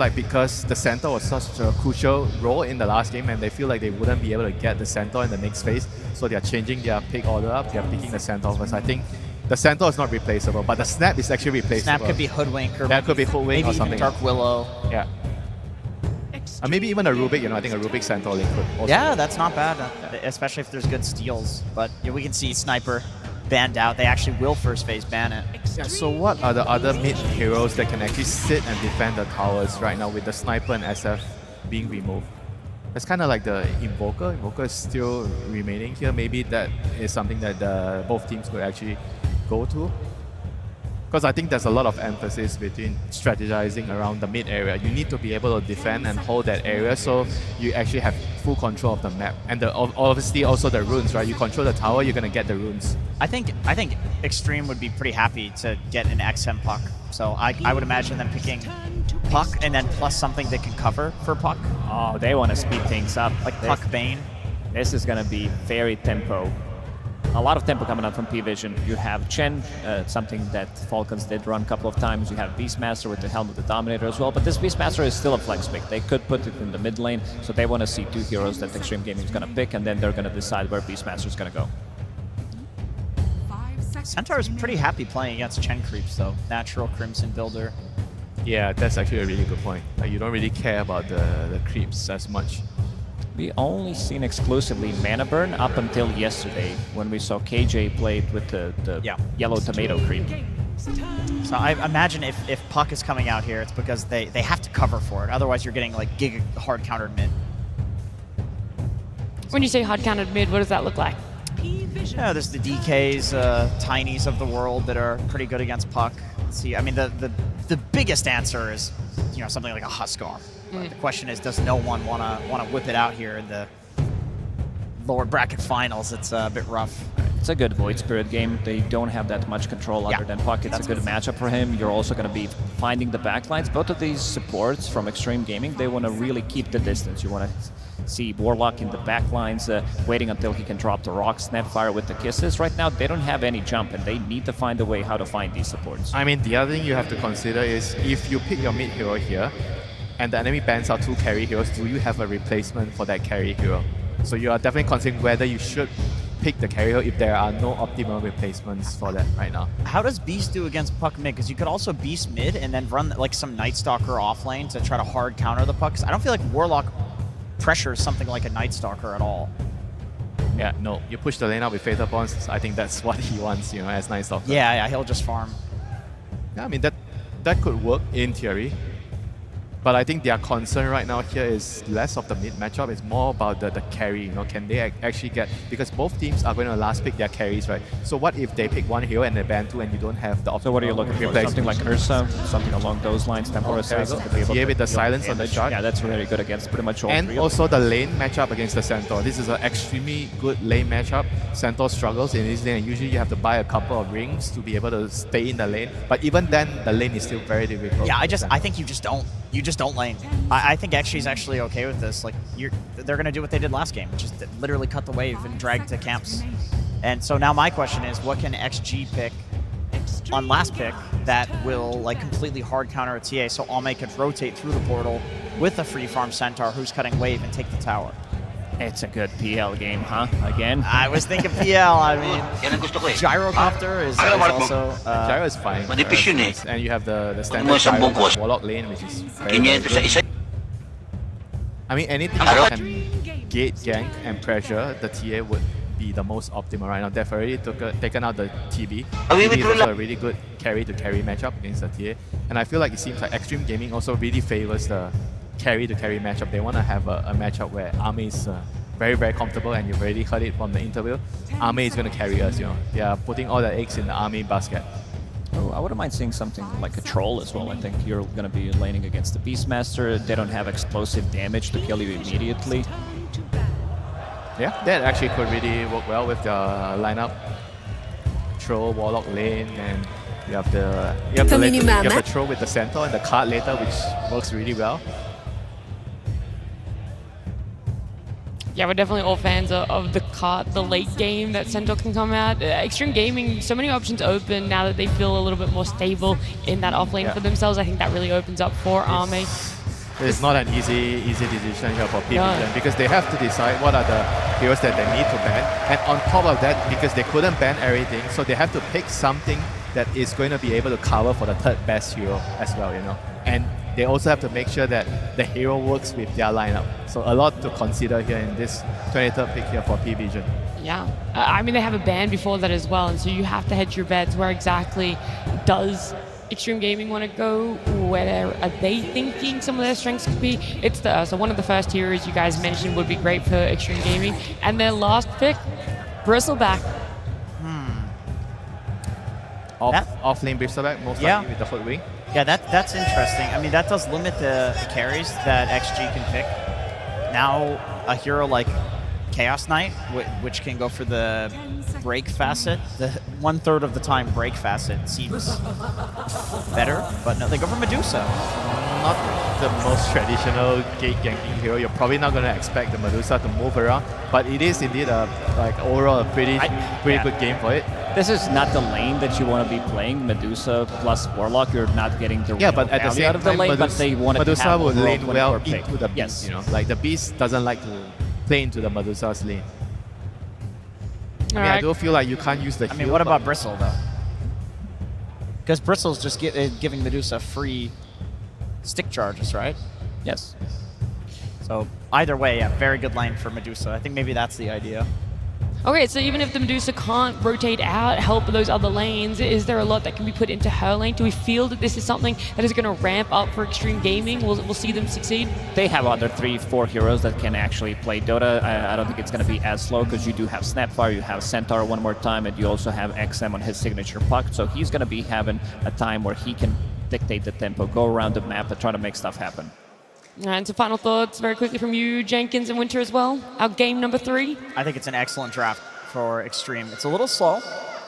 like because the center was such a crucial role in the last game and they feel like they wouldn't be able to get the center in the next phase, so they are changing their pick order up. They are picking the center first. I think the center is not replaceable, but the snap is actually replaceable. Snap could be Hoodwink or that could be Hoodwink or something. Maybe even Dark Willow. Yeah. Maybe even a Rubik, I think a Rubik center link could also Yeah, work. that's not bad, especially if there's good steals. But yeah, we can see Sniper banned out. They actually will first phase ban it. Yeah, so what are the other mid heroes that can actually sit and defend the towers right now with the Sniper and SF being removed? It's kind of like the Invoker. Invoker is still remaining here. Maybe that is something that both teams could actually go to. Because I think there's a lot of emphasis between strategizing around the mid area. You need to be able to defend and hold that area so you actually have full control of the map. And obviously also the runes, right? You control the tower, you're going to get the runes. I think Extreme would be pretty happy to get an XM Puck. So I would imagine them picking Puck and then plus something they can cover for Puck. Oh, they want to speed things up. Like Puck Bane. This is going to be very tempo. A lot of tempo coming out from Pvision. You have Chen, something that Falcons did run a couple of times. You have Beastmaster with the Helm of the Dominator as well, but this Beastmaster is still a flex pick. They could put it in the mid lane, so they want to see two heroes that Extreme Gaming is going to pick, and then they're going to decide where Beastmaster is going to go. Centaur is pretty happy playing against Chen creeps though. Natural Crimson Builder. Yeah, that's actually a really good point. Like, you don't really care about the creeps as much. We only seen exclusively Mana Burn up until yesterday when we saw KJ played with the yellow tomato creep. So I imagine if Puck is coming out here, it's because they have to cover for it. Otherwise, you're getting like giga hard countered mid. When you say hard countered mid, what does that look like? Yeah, there's the DKs, Tinies of the world that are pretty good against Puck. Let's see, I mean, the biggest answer is, you know, something like a Huskar. The question is, does no one wanna whip it out here in the lower bracket finals? It's a bit rough. It's a good Void Spirit game. They don't have that much control other than Puck. It's a good matchup for him. You're also going to be finding the backlines. Both of these supports from Extreme Gaming, they want to really keep the distance. You want to see Warlock in the backlines, waiting until he can drop the rocks, Snapfire with the kisses. Right now, they don't have any jump, and they need to find a way how to find these supports. I mean, the other thing you have to consider is if you pick your mid hero here, and the enemy bans out two carry heroes, do you have a replacement for that carry hero? So you are definitely considering whether you should pick the carry hero if there are no optimal replacements for that right now. How does Beast do against Puck mid? Because you could also Beast mid and then run like some Night Stalker off lane to try to hard counter the Pucks. I don't feel like Warlock pressures something like a Night Stalker at all. Yeah, no. You push the lane out with Fatal Bonds. I think that's what he wants, you know, as Night Stalker. Yeah, he'll just farm. Yeah, I mean, that could work in theory. But I think their concern right now here is less of the mid matchup. It's more about the carry. You know, can they actually get, because both teams are going to last pick their carries, right? So what if they pick one hero and they ban two and you don't have the optimal? So what are you looking for? Something like Ursa, something along those lines. Temporal Assassin to be able to with the deal silence on the damage. chart. Yeah, that's very good against pretty much all and three. Also the lane matchup against the Centaur. This is an extremely good lane matchup. Centaur struggles in this lane, and usually you have to buy a couple of rings to be able to stay in the lane. But even then, the lane is still very difficult. Yeah, I think you just don't lane. I think Xg's actually okay with this. Like, they're going to do what they did last game, just literally cut the wave and drag to camps. And so now my question is, what can XG pick on last pick that will like completely hard counter a TA so Ame could rotate through the portal with a free farm Centaur who's cutting wave and take the tower? It's a good PL game, huh? Again? I was thinking PL. I mean, Gyrocopter is also... Gyro is fine. And you have the standard Gyro Warlock lane, which is very good. I mean, anything that can gate, gank, and pressure the TA would be the most optimal right now. They've already taken out the TB. TB is also a really good carry-to-carry matchup against the TA. And I feel like it seems like Extreme Gaming also really favors the carry-to-carry matchup. They want to have a matchup where Ame is very, very comfortable, and you've already heard it from the interview. Ame is going to carry us, you know. They are putting all their eggs in the Ame basket. Oh, I wouldn't mind seeing something like a Troll as well. I think you're going to be laning against the Beastmaster. They don't have explosive damage to kill you immediately. Yeah, that actually could really work well with the lineup. Troll, Warlock lane, and you have the Troll with the Centaur and the card later, which works really well. Yeah, we're definitely all fans of the late game that Centaur can come out. Extreme Gaming, so many options open now that they feel a little bit more stable in that off lane for themselves. I think that really opens up for Ame. It's not an easy decision here for Pvision because they have to decide what are the heroes that they need to ban. And on top of that, because they couldn't ban everything, so they have to pick something that is going to be able to cover for the third best hero as well, you know. And they also have to make sure that the hero works with their lineup. So a lot to consider here in this 23rd pick here for Pvision. Yeah, I mean, they have a ban before that as well, and so you have to hedge your bets. Where exactly does Extreme Gaming want to go? Where are they thinking some of their strengths could be? It's the so one of the first heroes you guys mentioned would be great for Extreme Gaming, and their last pick, Bristleback. Off lane Bristleback, most likely with the foot wing. Yeah, that's interesting. I mean, that does limit the carries that XG can pick. Now, a hero like Chaos Knight, which can go for the break facet, the 1/3 of the time break facet seems better, but no, they go for Medusa. Not the most traditional gate ganking hero. You're probably not going to expect the Medusa to move around, but it is indeed overall a pretty good game for it. This is not the lane that you want to be playing. Medusa plus Warlock, you're not getting the but at the same out of the time, lane, but they want to Medusa have would lane well pick. into the beast. You know, like the beast doesn't like to play into the Medusa's lane. I do feel like you can't use the heal. I mean, what about Bristle though? Because Bristle's just giving Medusa free stick charges, right? Yes. So either way, yeah, very good lane for Medusa. I think maybe that's the idea. Okay, so even if the Medusa can't rotate out, help those other lanes, is there a lot that can be put into her lane? Do we feel that this is something that is going to ramp up for Extreme Gaming? We'll see them succeed? They have other 3-4 heroes that can actually play Dota. I don't think it's going to be as slow because you do have Snapfire, you have Centaur one more time, and you also have XM on his signature puck. So he's going to be having a time where he can dictate the tempo, go around the map and try to make stuff happen. And some final thoughts very quickly from you, Jenkins and Winter as well. Our game number 3. I think it's an excellent draft for Extreme. It's a little slow,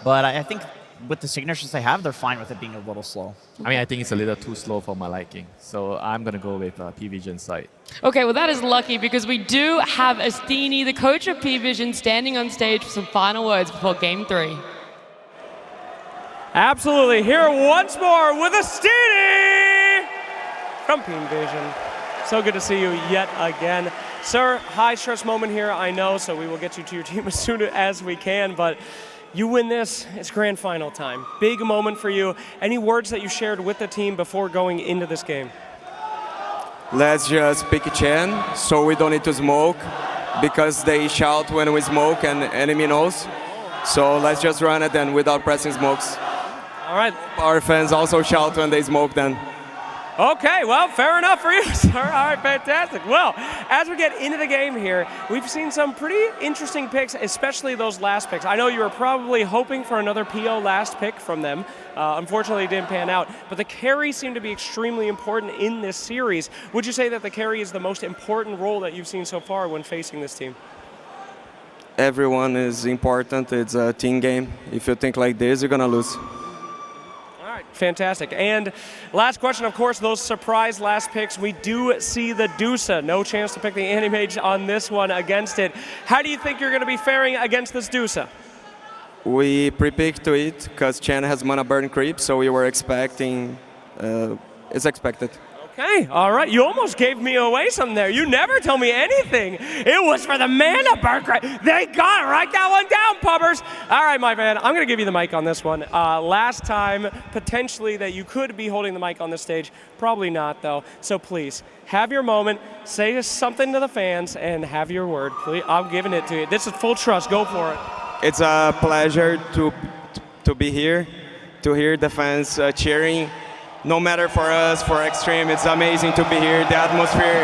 but I think with the signatures they have, they're fine with it being a little slow. I mean, I think it's a little too slow for my liking. So I'm going to go with Pvision side. Okay, well that is lucky because we do have Astini, the coach of Pvision, standing on stage for some final words before game 3. Absolutely. Here once more with Astini from Pvision. So good to see you yet again. Sir, high stress moment here, I know, so we will get you to your team as soon as we can, but you win this, it's grand final time. Big moment for you. Any words that you shared with the team before going into this game? Let's just pick Chen so we don't need to smoke because they shout when we smoke and enemy knows. So let's just run it then without pressing smokes. All right. Our fans also shout when they smoke then. Okay, well, fair enough for you, sir. All right, fantastic. Well, as we get into the game here, we've seen some pretty interesting picks, especially those last picks. I know you were probably hoping for another PO last pick from them. Unfortunately, it didn't pan out. But the carry seemed to be extremely important in this series. Would you say that the carry is the most important role that you've seen so far when facing this team? Everyone is important. It's a team game. If you think like this, you're going to lose. Fantastic. And last question, of course, those surprise last picks. We do see the Dusa. No chance to pick the Anti-Mage on this one against it. How do you think you're going to be faring against this Dusa? We pre-picked to it because Chen has mana burn creep, so we were expecting, it's expected. Okay, all right. You almost gave me away some there. You never tell me anything. It was for the mana burn creep. They got it. Write that one down, pubbers. All right, my man. I'm going to give you the mic on this one. Last time, potentially, that you could be holding the mic on this stage. Probably not, though. So please, have your moment. Say something to the fans and have your word. Please, I'm giving it to you. This is full trust. Go for it. It's a pleasure to be here, to hear the fans cheering. No matter for us, for Extreme, it's amazing to be here. The atmosphere,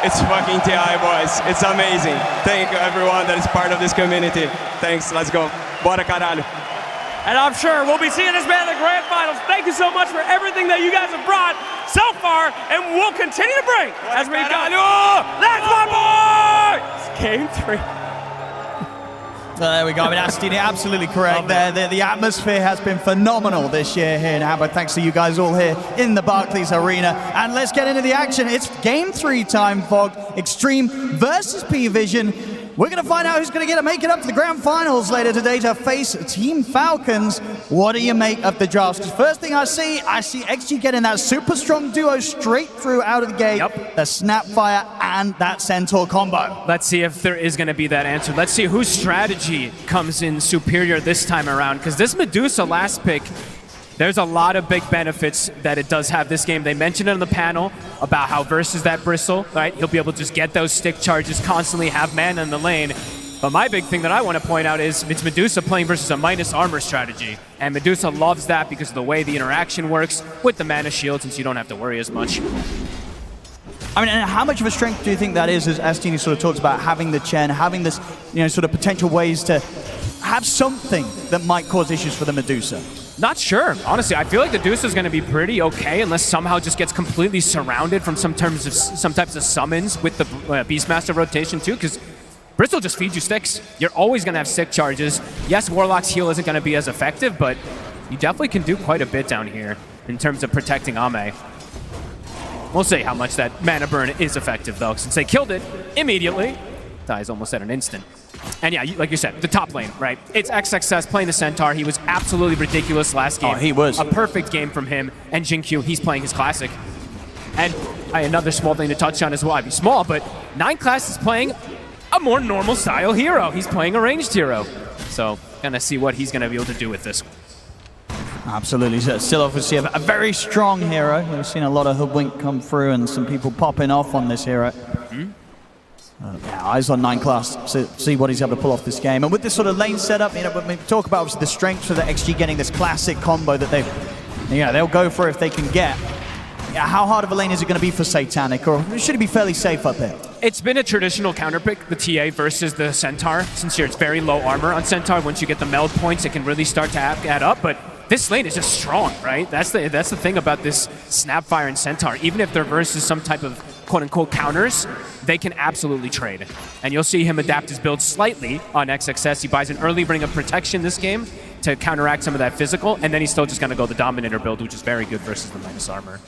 it's fucking TI, boys. It's amazing. Thank you, everyone that is part of this community. Thanks, let's go. Bora caralho. And I'm sure we'll be seeing this man in the grand finals. Thank you so much for everything that you guys have brought so far, and we'll continue to bring as we go. That's my boy! It's game 3. There we go. I mean, Astini, absolutely correct there. The atmosphere has been phenomenal this year here in Hamburg. Thanks to you guys all here in the Barclays Arena. And let's get into the action. It's game 3 time, Fog. Extreme versus Pvision. We're going to find out who's going to make it up to the grand finals later today to face Team Falcons. What do you make of the drafts? Because first thing I see XG getting that super strong duo straight through out of the gate. Yep. The Snapfire and that Centaur combo. Let's see if there is going to be that answer. Let's see whose strategy comes in superior this time around. Because this Medusa last pick, there's a lot of big benefits that it does have this game. They mentioned it on the panel about how versus that Bristle, right? He'll be able to just get those stick charges constantly, have mana in the lane. But my big thing that I want to point out is it's Medusa playing versus a minus armor strategy. And Medusa loves that because of the way the interaction works with the mana shield, since you don't have to worry as much. I mean, and how much of a strength do you think that is, as Astini sort of talks about having the Chen, having this, sort of potential ways to have something that might cause issues for the Medusa? Not sure. Honestly, I feel like the Medusa is going to be pretty okay unless somehow just gets completely surrounded from some types of summons with the Beastmaster rotation too, because Bristle just feeds you sticks. You're always going to have stick charges. Yes, Warlock's heal isn't going to be as effective, but you definitely can do quite a bit down here in terms of protecting Ame. We'll see how much that mana burn is effective, though, since they killed it immediately. Dies almost at an instant. And yeah, like you said, the top lane, right? It's XXS playing the Centaur. He was absolutely ridiculous last game. Oh, he was. A perfect game from him. And Jinkyu, he's playing his classic. And another small thing to touch on as well. I mean, small, but 9 Class is playing a more normal style hero. He's playing a ranged hero. So, gonna see what he's gonna be able to do with this. Absolutely. Still obviously a very strong hero. We've seen a lot of hoodwink come through and some people popping off on this hero. Yeah, eyes on 9 Class to see what he's able to pull off this game. And with this sort of lane setup, when we talk about obviously the strengths of the XG getting this classic combo that they'll go for if they can get. Yeah, how hard of a lane is it going to be for Satanic, or should it be fairly safe up there? It's been a traditional counterpick, the TA versus the Centaur, since it's very low armor on Centaur. Once you get the meld points, it can really start to add up, but this lane is just strong, right? That's the thing about this Snapfire and Centaur. Even if they're versus some type of quote-unquote counters, they can absolutely trade. And you'll see him adapt his build slightly on XXS. He buys an early ring of protection this game to counteract some of that physical, and then he's still just going to go the Dominator build, which is very good versus the minus armor.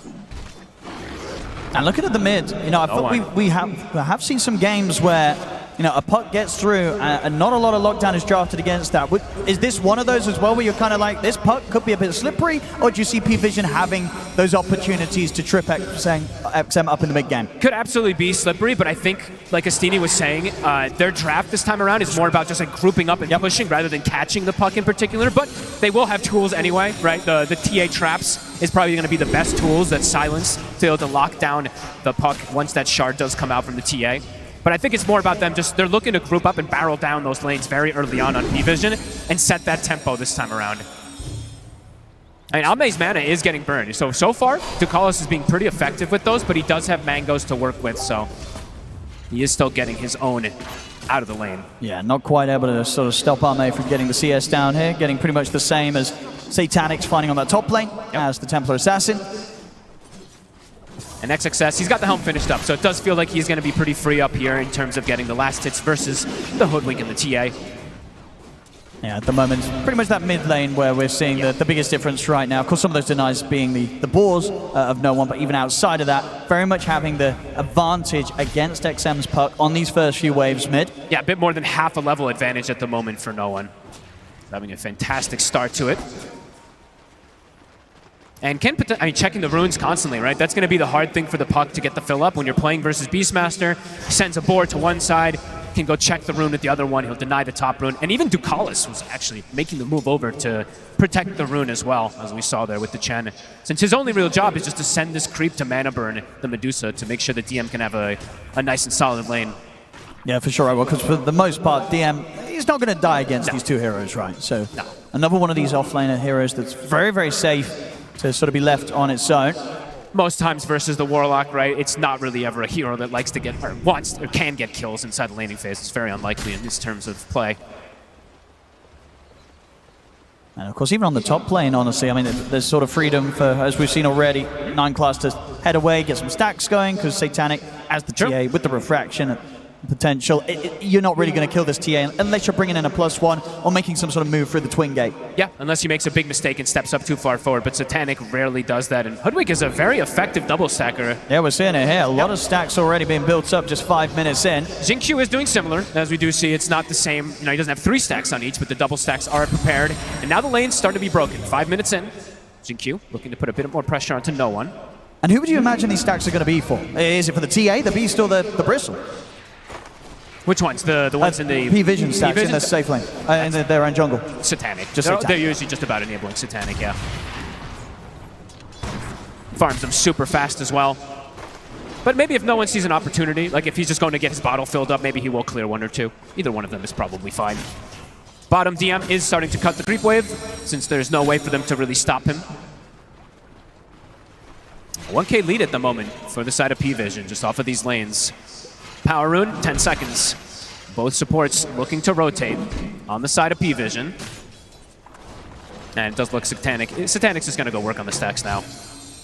And looking at the mid, I thought we have seen some games where a puck gets through and not a lot of lockdown is drafted against that. Is this one of those as well where you're kind of like, this puck could be a bit slippery, or do you see Pvision having those opportunities to trip XM up in the mid game? Could absolutely be slippery, but I think, like Astini was saying, their draft this time around is more about just grouping up and pushing rather than catching the puck in particular, but they will have tools anyway, right? The TA traps is probably going to be the best tools that silence to be able to lock down the puck once that shard does come out from the TA. But I think it's more about them they're looking to group up and barrel down those lanes very early on Pvision and set that tempo this time around. I mean, Ame's mana is getting burned. So far, Ducalis is being pretty effective with those, but he does have mangoes to work with, so he is still getting his own out of the lane. Yeah, not quite able to sort of stop Ame from getting the CS down here, getting pretty much the same as Satanic's finding on that top lane as the Templar Assassin. And XXS, he's got the helm finished up, so it does feel like he's going to be pretty free up here in terms of getting the last hits versus the Hoodwink and the TA. Yeah, at the moment, pretty much that mid lane where we're seeing the biggest difference right now. Of course, some of those denies being the boars of no one, but even outside of that, very much having the advantage against XM's puck on these first few waves mid. Yeah, a bit more than half a level advantage at the moment for no one. Having a fantastic start to it. And checking the runes constantly, right? That's going to be the hard thing for the puck to get the fill up when you're playing versus Beastmaster. He sends a board to one side, can go check the rune at the other one. He'll deny the top rune. And even Ducalis was actually making the move over to protect the rune as well, as we saw there with the Chen. Since his only real job is just to send this creep to mana burn the Medusa to make sure the DM can have a nice and solid lane. Yeah, for sure I will, because for the most part, DM, he's not going to die against these two heroes, right? So another one of these offlaner heroes that's very, very safe to sort of be left on its own. Most times versus the Warlock, right, it's not really ever a hero that likes to get, or wants, or can get kills inside the laning phase. It's very unlikely in these terms of play. And of course, even on the top lane, honestly, I mean, there's sort of freedom for, as we've seen already, 9 Class to head away, get some stacks going, because Satanic, as the TA, with the refraction, potential. You're not really going to kill this TA unless you're bringing in a +1 or making some sort of move through the twin gate. Yeah, unless he makes a big mistake and steps up too far forward, but Satanic rarely does that, and Hoodwink is a very effective double stacker. Yeah, we're seeing it here. A lot of stacks already being built up just 5 minutes in. Xingqiu is doing similar, as we do see. It's not the same, he doesn't have 3 stacks on each, but the double stacks are prepared, and now the lane's starting to be broken. 5 minutes in, Xingqiu looking to put a bit more pressure onto no one. And who would you imagine these stacks are going to be for? Is it for the TA, the Beast, or the Bristle? Which ones? The ones in the Pvision stacks in the safe lane, in their own jungle. Satanic. Satanic. They're usually just about enabling Satanic, yeah. Farms them super fast as well. But maybe if no one sees an opportunity, like if he's just going to get his bottle filled up, maybe he will clear 1 or 2. Either one of them is probably fine. Bottom DM is starting to cut the creep wave, since there's no way for them to really stop him. 1K lead at the moment for the side of Pvision, just off of these lanes. Power Rune, 10 seconds. Both supports looking to rotate on the side of Pvision. And it does look Satanic. Satanic's just going to go work on the stacks now.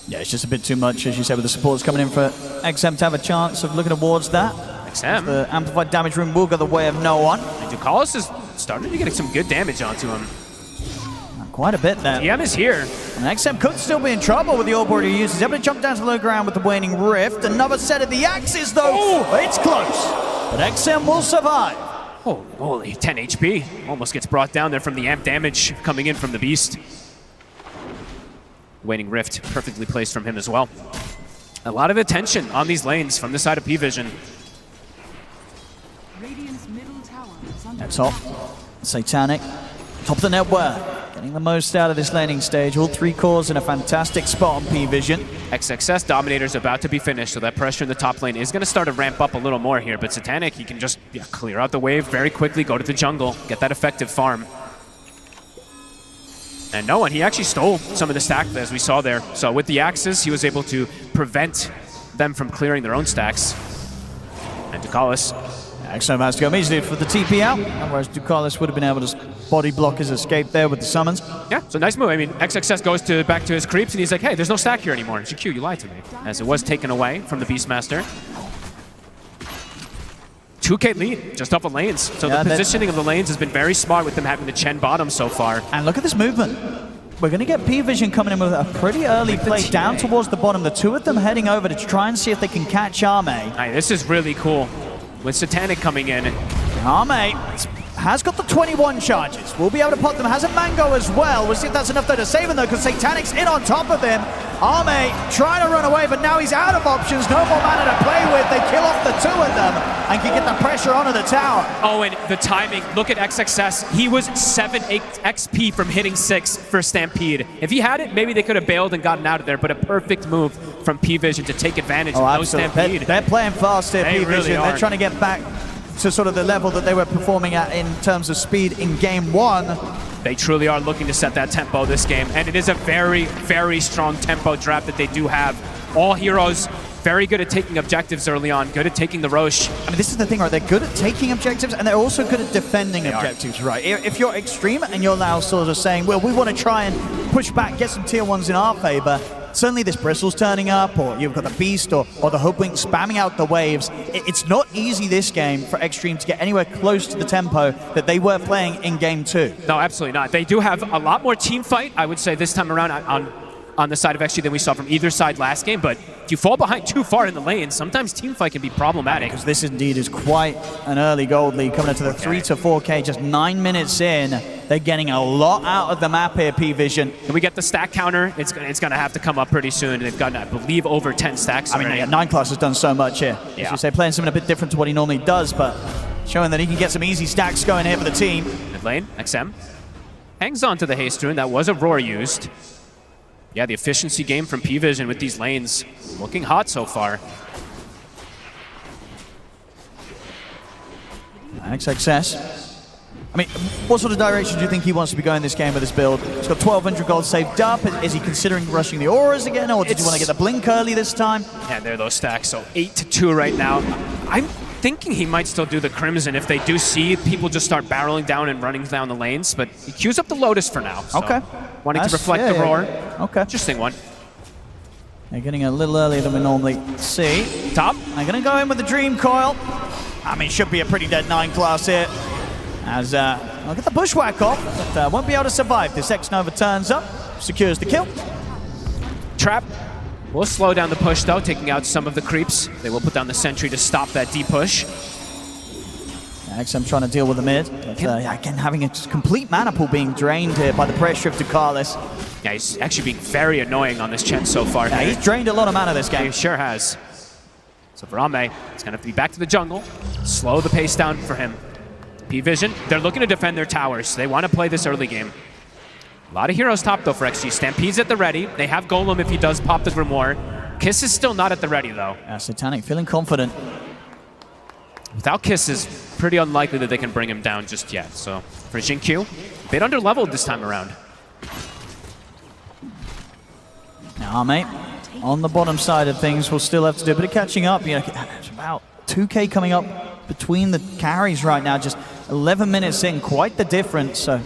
Yeah, it's just a bit too much, as you said, with the supports coming in for XM to have a chance of looking towards that. XM. The amplified damage rune will go the way of no one. And Ducalis is starting to get some good damage onto him. Quite a bit there. DM is here. And XM could still be in trouble with the orb he uses. He's able to jump down to the low ground with the waning rift. Another set of the axes, though. Oh, it's close. But XM will survive. Oh, holy, 10 HP. Almost gets brought down there from the amp damage coming in from the Beast. Waning rift, perfectly placed from him as well. A lot of attention on these lanes from the side of Pvision. That's all. Satanic. Top of the net worth. Getting the most out of this laning stage. All 3 cores in a fantastic spot on Pvision. XXS Dominator's about to be finished, so that pressure in the top lane is going to start to ramp up a little more here. But Satanic, he can just clear out the wave very quickly, go to the jungle, get that effective farm. And no one, he actually stole some of the stack as we saw there. So with the axes, he was able to prevent them from clearing their own stacks. And Ducalis. XM has to go immediately for the TP out, whereas Ducalis would have been able to body block his escape there with the summons. Yeah, it's a nice move. I mean, XXS goes back to his creeps, and he's like, hey, there's no stack here anymore. And GQ, you lied to me. As it was taken away from the Beastmaster. 2K lead, just off of lanes. So the positioning of the lanes has been very smart with them having the Chen bottom so far. And look at this movement. We're going to get Pvision coming in with a pretty early play down towards the bottom. The 2 of them heading over to try and see if they can catch Arme. Right, this is really cool. With Satanic coming in. Arme has got the 21 charges. We'll be able to pop them. Has a Mango as well. We'll see if that's enough though to save him though, because Satanic's in on top of him. Arme trying to run away, but now he's out of options. No more mana to play with. They kill off the 2 of them and can get the pressure onto the tower. Oh, and the timing. Look at XXS. He was 7 XP from hitting 6 for Stampede. If he had it, maybe they could have bailed and gotten out of there, but a perfect move from Pvision to take advantage of no Stampede. They're playing fast here, Pvision. Really they're trying to get back to sort of the level that they were performing at in terms of speed in game 1. They truly are looking to set that tempo this game, and it is a very, very strong tempo draft that they do have. All heroes very good at taking objectives early on, good at taking the Roche. I mean, this is the thing, right? They're good at taking objectives, and they're also good at defending objectives, right? If you're Extreme and you're now sort of saying, well, we want to try and push back, get some tier 1s in our favor, certainly this Bristle's turning up, or you've got the Beast or the Hoodwink spamming out the waves. It's not easy this game for Extreme to get anywhere close to the tempo that they were playing in game 2. No, absolutely not. They do have a lot more team fight, I would say, this time around on the side of XG than we saw from either side last game, but if you fall behind too far in the lane, sometimes team fight can be problematic. Because this indeed is quite an early gold lead coming into the 3 to 4K, just 9 minutes in. They're getting a lot out of the map here, Pvision. Can we get the stack counter? It's going to have to come up pretty soon. They've gotten, I believe, over 10 stacks already. I mean, yeah, 9 Class has done so much here. Yeah. As you say, playing something a bit different to what he normally does, but showing that he can get some easy stacks going here for the team. Mid lane, XM. Hangs on to the haste rune. That was a roar used. Yeah, the efficiency game from Pvision with these lanes looking hot so far. XXS. I mean, what sort of direction do you think he wants to be going this game with this build? He's got 1,200 gold saved up. Is he considering rushing the auras again, or did you want to get the blink early this time? Yeah, there are those stacks. So 8-2 right now. I'm thinking he might still do the Crimson if they do see people just start barreling down and running down the lanes, but he queues up the Lotus for now. So okay. Wanting to reflect the roar. Okay. Interesting one. They're getting a little earlier than we normally see. Top. They're going to go in with the Dream Coil. I mean, should be a pretty dead 9 class here. As I'll get the bushwhack off, but won't be able to survive. This X-Nova turns up, secures the kill. Trap will slow down the push though, taking out some of the creeps. They will put down the sentry to stop that deep push. XM trying to deal with the mid, but again having a complete mana pool being drained here by the pressure of Ducalis. Yeah, he's actually being very annoying on this Chen so far. Yeah, he's drained a lot of mana this game. He sure has. So for Ame, it's going to be back to the jungle, slow the pace down for him. Pvision, they're looking to defend their towers. They want to play this early game. A lot of heroes top though for XG. Stampede's at the ready. They have Golem if he does pop the Grimoire. Kiss is still not at the ready though. Yeah, Satanic feeling confident. Without Kiss, it's pretty unlikely that they can bring him down just yet. So for Jinkyu, a bit under-leveled this time around. Now, mate, on the bottom side of things, we'll still have to do a bit of catching up. You know, it's about 2K coming up between the carries right now. Just 11 minutes in, quite the difference. So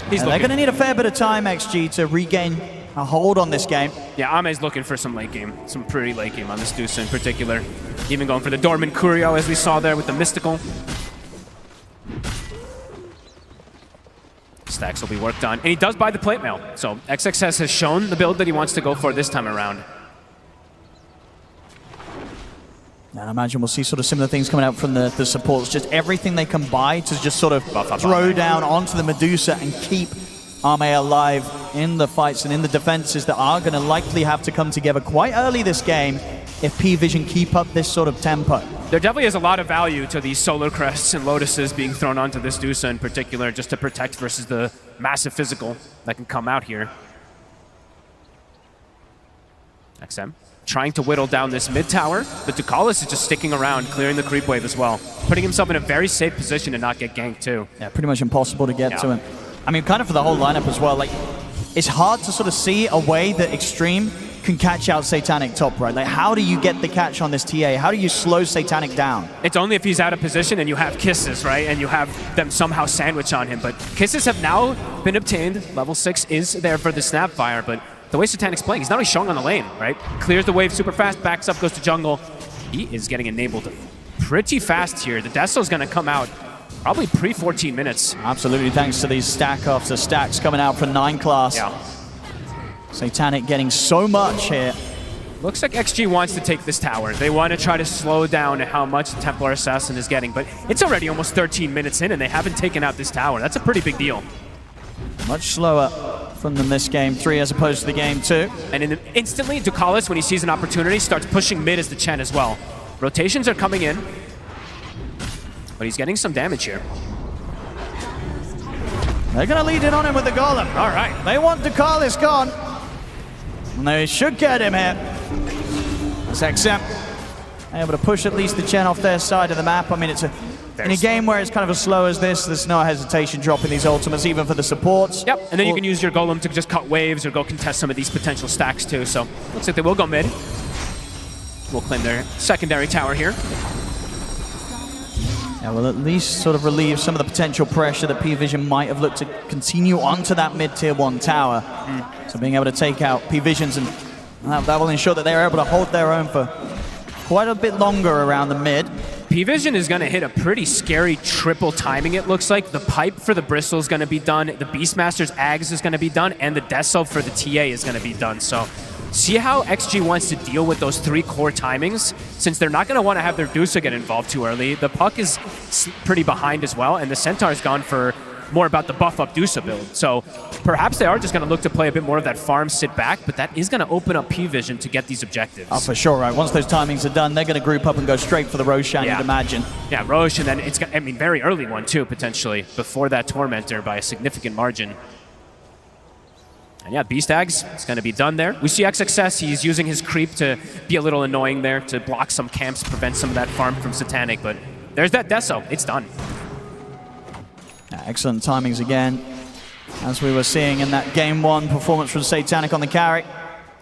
they're going to need a fair bit of time, XG, to regain a hold on this game. Yeah, Ame's looking for some late game, some pretty late game on this Dusa in particular. Even going for the Dorman Curio, as we saw there with the Mystical. Stacks will be worked on, and he does buy the plate mail. So XXS has shown the build that he wants to go for this time around. And I imagine we'll see sort of similar things coming out from the supports. Just everything they can buy to just sort of throw down onto the Medusa and keep Ame alive in the fights and in the defenses that are going to likely have to come together quite early this game if Pvision keep up this sort of tempo. There definitely is a lot of value to these Solar Crests and Lotuses being thrown onto this Dusa in particular, just to protect versus the massive physical that can come out here. XM trying to whittle down this mid tower, but Ducalis is just sticking around, clearing the creep wave as well, putting himself in a very safe position to not get ganked too. Yeah, pretty much impossible to get to him. I mean, kind of for the whole lineup as well. Like, it's hard to sort of see a way that Extreme can catch out Satanic top right. Like, how do you get the catch on this TA? How do you slow Satanic down? It's only if he's out of position and you have Kisses, right? And you have them somehow sandwich on him. But Kisses have now been obtained. Level 6 is there for the Snapfire, but the way Satanic's playing, he's not only showing on the lane, right? Clears the wave super fast, backs up, goes to jungle. He is getting enabled pretty fast here. The Deso's gonna come out probably pre-14 minutes. Absolutely, thanks to these stack-offs. The stacks coming out for 9 class. Yeah. Satanic getting so much here. Looks like XG wants to take this tower. They want to try to slow down how much the Templar Assassin is getting, but it's already almost 13 minutes in and they haven't taken out this tower. That's a pretty big deal. Much slower from them this game 3 as opposed to the game 2. And instantly, Ducalis, when he sees an opportunity, starts pushing mid as the Chen as well. Rotations are coming in, but he's getting some damage here. They're going to lead in on him with the Golem. All right. They want Ducalis gone. And they should get him here. It's XM able to push at least the Chen off their side of the map. I mean, it's in a game where it's kind of as slow as this, there's no hesitation dropping these ultimates, even for the supports. Yep, and then you can use your Golem to just cut waves or go contest some of these potential stacks too. So looks like they will go mid. We'll claim their secondary tower here. Yeah, we'll at least sort of relieve some of the potential pressure that Pvision might have looked to continue onto that mid-tier 1 tower. So being able to take out Pvision's, and that will ensure that they're able to hold their own for quite a bit longer around the mid. Pvision is going to hit a pretty scary triple timing, it looks like. The pipe for the Bristle is going to be done, the Beastmaster's Ags is going to be done, and the Deso for the TA is going to be done. So see how XG wants to deal with those 3 core timings, since they're not going to want to have their Dusa get involved too early. The Puck is pretty behind as well, and the Centaur's gone for more about the buff up Dusa build. So perhaps they are just going to look to play a bit more of that farm sit back, but that is going to open up Pvision to get these objectives. Oh, for sure, right. Once those timings are done, they're going to group up and go straight for the Roshan, you'd imagine. Yeah, Rosh, and then it's, I mean, very early one too, potentially, before that Tormentor by a significant margin. And yeah, Beast Ags, it's going to be done there. We see XXS, he's using his creep to be a little annoying there, to block some camps, prevent some of that farm from Satanic, but there's that Deso, it's done. Yeah, excellent timings again, as we were seeing in that Game 1 performance from Satanic on the carry.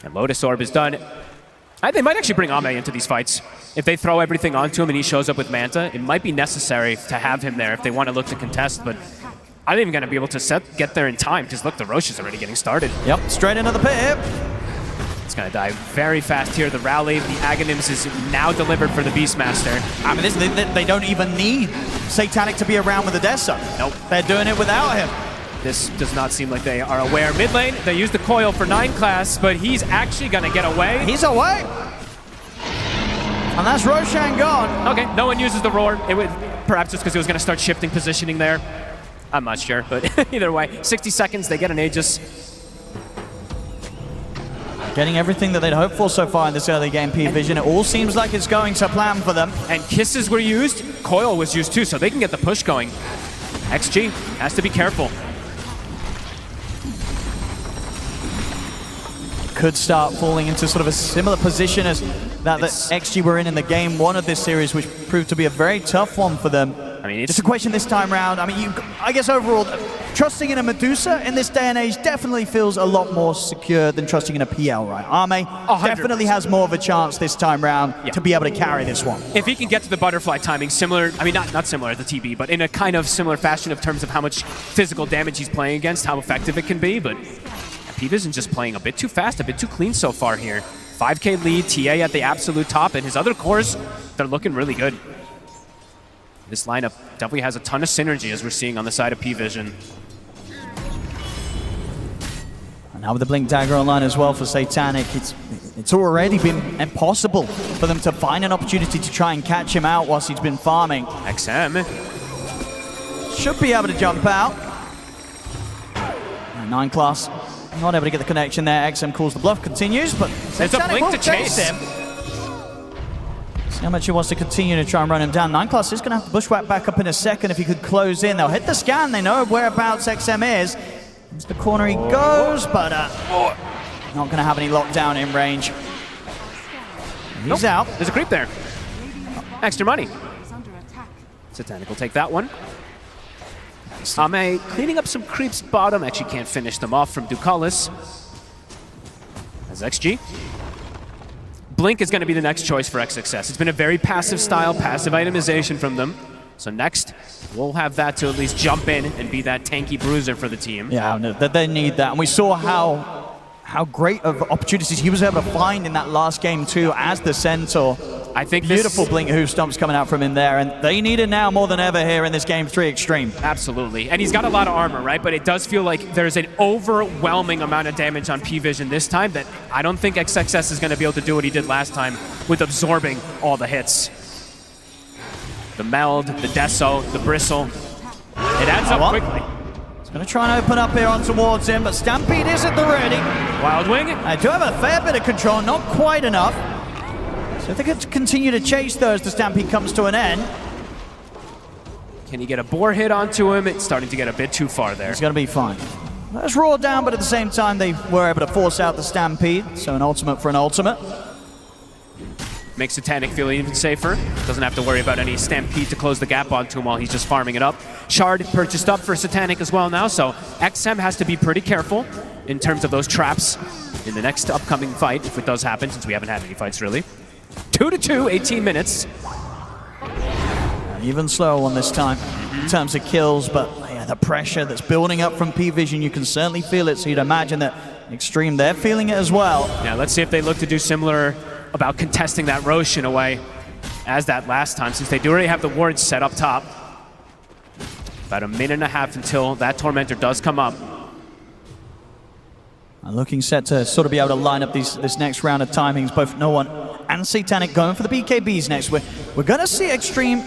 And Lotus Orb is done. They might actually bring Ame into these fights. If they throw everything onto him and he shows up with Manta, it might be necessary to have him there if they want to look to contest, but I'm even going to be able to get there in time, because look, the Rosh is already getting started. Yep, straight into the pit here. It's going to die very fast here. The rally, the Aghanims is now delivered for the Beastmaster. I mean, they don't even need Satanic to be around with the Death Zone. Nope. They're doing it without him. This does not seem like they are aware. Mid lane, they use the coil for 9 class, but he's actually going to get away. He's away. And that's Roshan gone. Okay, no one uses the roar. It would perhaps just because he was going to start shifting positioning there. I'm not sure, but either way, 60 seconds, they get an Aegis. Getting everything that they'd hoped for so far in this early game, Pvision. It all seems like it's going to plan for them. And kisses were used, coil was used too, so they can get the push going. XG has to be careful. Could start falling into sort of a similar position as that XG were in the game 1 of this series, which proved to be a very tough one for them. I mean, it's a question this time around. I mean, I guess overall, trusting in a Medusa in this day and age definitely feels a lot more secure than trusting in a PL, right? Arme definitely has more of a chance this time round to be able to carry this one. If he can get to the butterfly timing, similar, I mean, not similar to TB, but in a kind of similar fashion in terms of how much physical damage he's playing against, how effective it can be, but Pvision just playing a bit too fast, a bit too clean so far here. 5K lead, TA at the absolute top, and his other cores, they're looking really good. This lineup definitely has a ton of synergy, as we're seeing on the side of Pvision. And now with the Blink Dagger online as well for Satanic, it's already been impossible for them to find an opportunity to try and catch him out whilst he's been farming. XM should be able to jump out. And 9 class not able to get the connection there. XM calls the bluff, continues, but there's a blink to chase him. See how much he wants to continue to try and run him down. 9 class is going to have to bushwhack back up in a second if he could close in. They'll hit the scan. They know whereabouts XM is. Into the corner he goes, but not going to have any lockdown in range. He's out. There's a creep there. Extra money. Satanic will take that one. Ame cleaning up some creeps bottom. Actually can't finish them off from Ducalis. As XG. Blink is going to be the next choice for XXS. It's been a very passive style, passive itemization from them. So next, we'll have that to at least jump in and be that tanky bruiser for the team. Yeah, no, they need that. And we saw how great of opportunities he was able to find in that last game too as the Centaur. I think beautiful blink hoof stomps coming out from him there, and they need it now more than ever here in this Game 3 Extreme. Absolutely, and he's got a lot of armor, right? But it does feel like there's an overwhelming amount of damage on Pvision this time that I don't think XXS is going to be able to do what he did last time with absorbing all the hits. The meld, the deso, the bristle, it adds up quickly. He's going to try and open up here on towards him, but Stampede is at the ready. Wild Wing. I do have a fair bit of control, not quite enough. So if they could continue to chase those, the Stampede comes to an end. Can he get a boar hit onto him? It's starting to get a bit too far there. He's going to be fine. Let's roar down, but at the same time, they were able to force out the Stampede. So an ultimate for an ultimate. Makes Satanic feel even safer. Doesn't have to worry about any Stampede to close the gap onto him while he's just farming it up. Shard purchased up for Satanic as well now, so XM has to be pretty careful in terms of those traps in the next upcoming fight, if it does happen, since we haven't had any fights really. 2-2, 18 minutes. Even slower one this time in terms of kills, but yeah, the pressure that's building up from Pvision, you can certainly feel it, so you'd imagine that Extreme, they're feeling it as well. Yeah, let's see if they look to do similar about contesting that Roche in a way as that last time, since they do already have the wards set up top. About a minute and a half until that Tormentor does come up. Looking set to sort of be able to line up this next round of timings, both No One and Satanic going for the BKBs next. We're going to see Extreme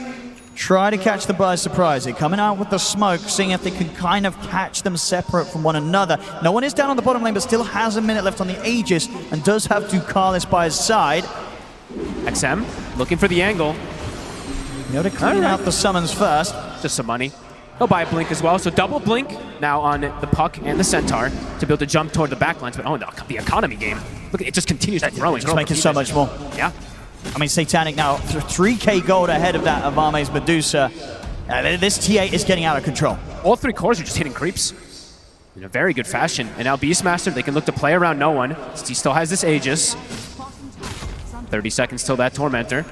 try to catch them by surprise. They're coming out with the smoke, seeing if they can kind of catch them separate from one another. No One is down on the bottom lane, but still has a minute left on the Aegis and does have Ducalis by his side. XM looking for the angle. You able to clean out the summons first. Just some money. He'll buy a blink as well, so double blink now on the Puck and the Centaur to be able to jump toward the backlines. But oh no, the economy game. Look, it just continues to grow. It's making so much more. Yeah. I mean, Satanic now 3K gold ahead of that of Arme's Medusa. This TA is getting out of control. All 3 cores are just hitting creeps in a very good fashion. And now Beastmaster, they can look to play around No One. He still has this Aegis. 30 seconds till that Tormentor.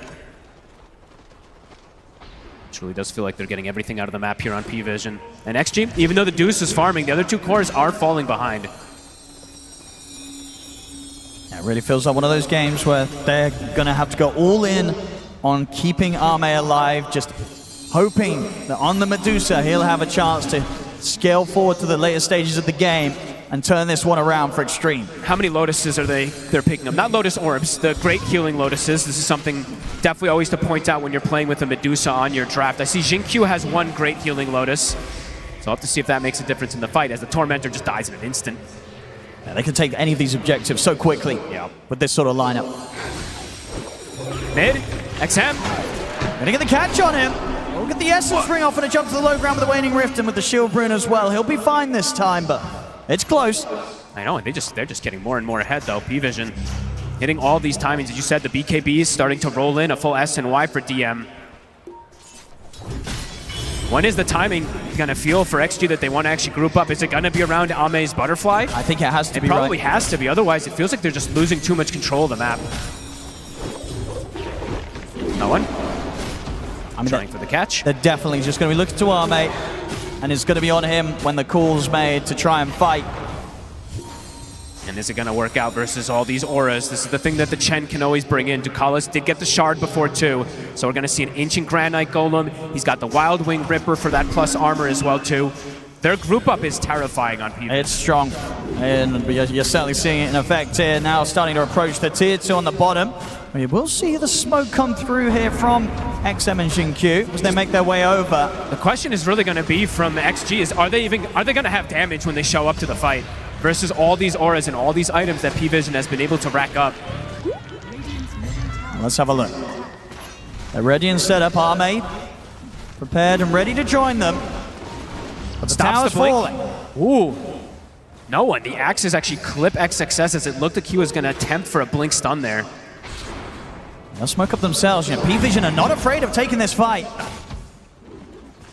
It really does feel like they're getting everything out of the map here on Pvision. And XG, even though the Deuce is farming, the other 2 cores are falling behind. Yeah, It really feels like one of those games where they're going to have to go all in on keeping Ame alive, just hoping that on the Medusa he'll have a chance to scale forward to the later stages of the game and turn this one around for Extreme. How many Lotuses are they're picking up? Not Lotus Orbs, the great healing Lotuses. This is something definitely always to point out when you're playing with a Medusa on your draft. I see Jinkyu has one great healing Lotus, so I'll have to see if that makes a difference in the fight, as the Tormentor just dies in an instant. Yeah, they can take any of these objectives so quickly with this sort of lineup. Mid, XM. Gonna get the catch on him. We'll get the Essence Ring off and a jump to the low ground with the Waning Rift and with the Shield Rune as well. He'll be fine this time, but it's close. I know, and they're just getting more and more ahead though. Pvision hitting all these timings. As you said, the BKB is starting to roll in, a full S and Y for DM. When is the timing gonna feel for XG that they want to actually group up? Is it gonna be around Ame's Butterfly? I think it has to be. It probably has to be, otherwise it feels like they're just losing too much control of the map. No one? I'm trying for the catch. They're definitely just going to be looking to Ame, and it's going to be on him when the call's made to try and fight. And is it going to work out versus all these auras? This is the thing that the Chen can always bring in. Ducalis did get the shard before too, so we're going to see an Ancient Granite Golem. He's got the Wild Wing Ripper for that plus armor as well too. Their group up is terrifying on Pvision. It's strong, and you're certainly seeing it in effect here now, starting to approach the tier 2 on the bottom. We will see the smoke come through here from XM and Jinkyu as they make their way over. The question is really going to be from XG is, are they going to have damage when they show up to the fight versus all these auras and all these items that Pvision has been able to rack up? Let's have a look. They're ready and set up. Ame prepared and ready to join them. But the tower's falling. Ooh. No one. The axes actually clip XXS as it looked like he was going to attempt for a blink stun there. They'll smoke up themselves. You know, Pvision are not afraid of taking this fight.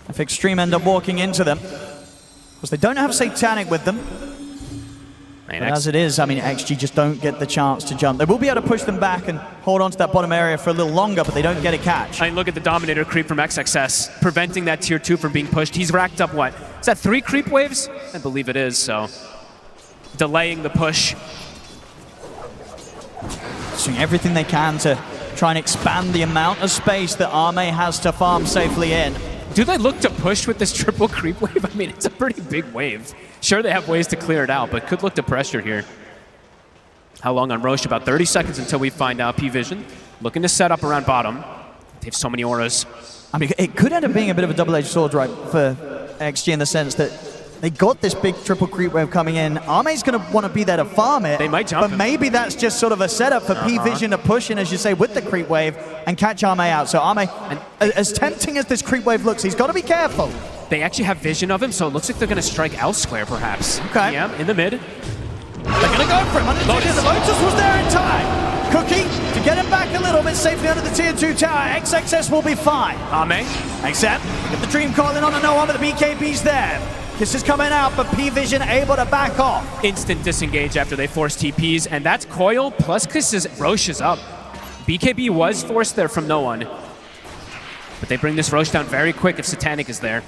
If Extreme end up walking into them, because they don't have Satanic with them. But as it is, I mean, XG just don't get the chance to jump. They will be able to push them back and hold on to that bottom area for a little longer, but they don't get a catch. I mean, look at the Dominator creep from XXS, preventing that tier 2 from being pushed. He's racked up, what? Is that 3 creep waves? I believe it is, so delaying the push. Doing everything they can to try and expand the amount of space that Ame has to farm safely in. Do they look to push with this triple creep wave? I mean, it's a pretty big wave. Sure, they have ways to clear it out, but could look to pressure here. How long on Roche? About 30 seconds until we find out. Pvision looking to set up around bottom. They have so many auras. I mean, it could end up being a bit of a double-edged sword, right, for XG in the sense that they got this big triple creep wave coming in. Ame's going to want to be there to farm it. They might jump but maybe that's just sort of a setup for Pvision to push in, as you say, with the creep wave and catch Ame out. So Ame, as tempting as this creep wave looks, he's got to be careful. They actually have vision of him, so it looks like they're going to strike elsewhere, perhaps. Okay. Yeah, in the mid. They're going to go for him. The Lotus was there in time. Cookie to get him back a little bit safely under the tier 2 tower. XXS will be fine. Ame. Except, get the Dream Coil in on the no one, but the BKB's there. This is coming out, but Pvision able to back off. Instant disengage after they force TPs, and that's Coil plus Kisses. Roche is up. BKB was forced there from no one. But they bring this Roche down very quick if Satanic is there.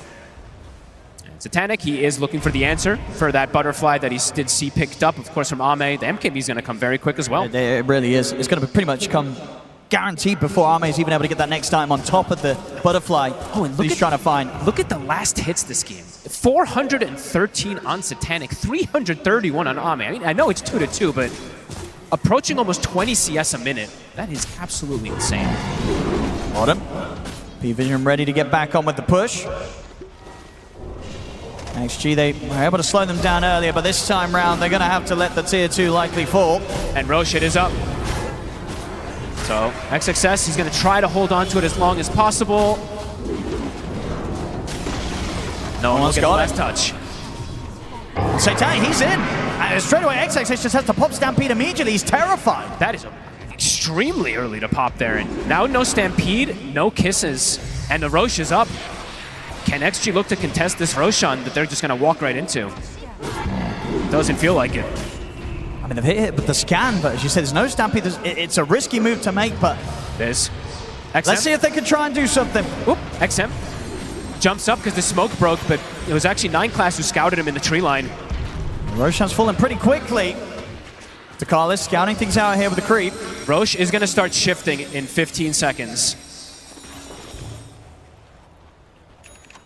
And Satanic, he is looking for the answer for that butterfly that he did see picked up, of course, from Ame. The MKB is going to come very quick as well. It really is. It's going to pretty much come guaranteed before Ame is even able to get that next time on top of the butterfly. Oh, and he's trying to find. Look at the last hits this game. 413 on Satanic, 331 on Ame. I mean, I know it's 2-2, but approaching almost 20 CS a minute. That is absolutely insane. Bottom. Pvision ready to get back on with the push. XG, they were able to slow them down earlier, but this time round they're going to have to let the tier 2 likely fall. And Roche is up. So XXS, he's going to try to hold on to it as long as possible. No one will get the last touch. Satanic, he's in. And straight away, XXS just has to pop Stampede immediately. He's terrified. That is extremely early to pop there. And now no Stampede, no Kisses, and the Roche is up. Can XG look to contest this Roshan that they're just going to walk right into? Doesn't feel like it. I mean, they've hit it with the scan, but as you said, there's no Stampede. It's a risky move to make, but there's XM. Let's see if they can try and do something. Oop, XM jumps up because the smoke broke, but it was actually 9 class who scouted him in the tree line. Roshan's falling pretty quickly. Carlos scouting things out here with the creep. Roche is going to start shifting in 15 seconds.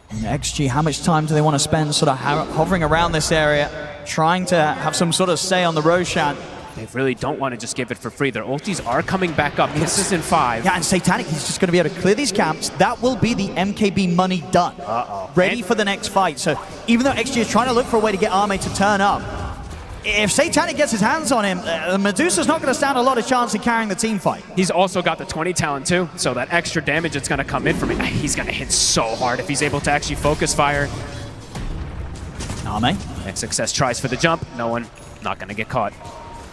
And XG, how much time do they want to spend sort of hovering around this area, trying to have some sort of say on the Roshan? They really don't want to just give it for free. Their ultis are coming back up. This is in 5. Yeah, and Satanic, he's just going to be able to clear these camps. That will be the MKB money done. Ready for the next fight. So even though XG is trying to look for a way to get Arme to turn up, if Satanic gets his hands on him, Medusa's not going to stand a lot of chance in carrying the team fight. He's also got the 20 talent too, so that extra damage that's going to come in from it, he's going to hit so hard if he's able to actually focus fire. Arme. XXS tries for the jump. No one, not going to get caught.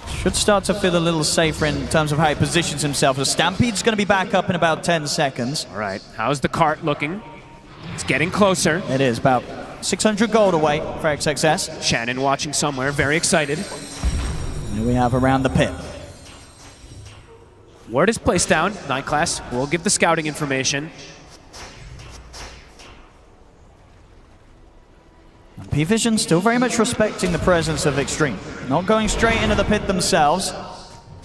Should start to feel a little safer in terms of how he positions himself. The Stampede's going to be back up in about 10 seconds. All right, how's the cart looking? It's getting closer. It is about 600 gold away for XXS. Shannon watching somewhere, very excited. And we have around the pit. Word is placed down. 9 class will give the scouting information. And Pvision still very much respecting the presence of Extreme. Not going straight into the pit themselves.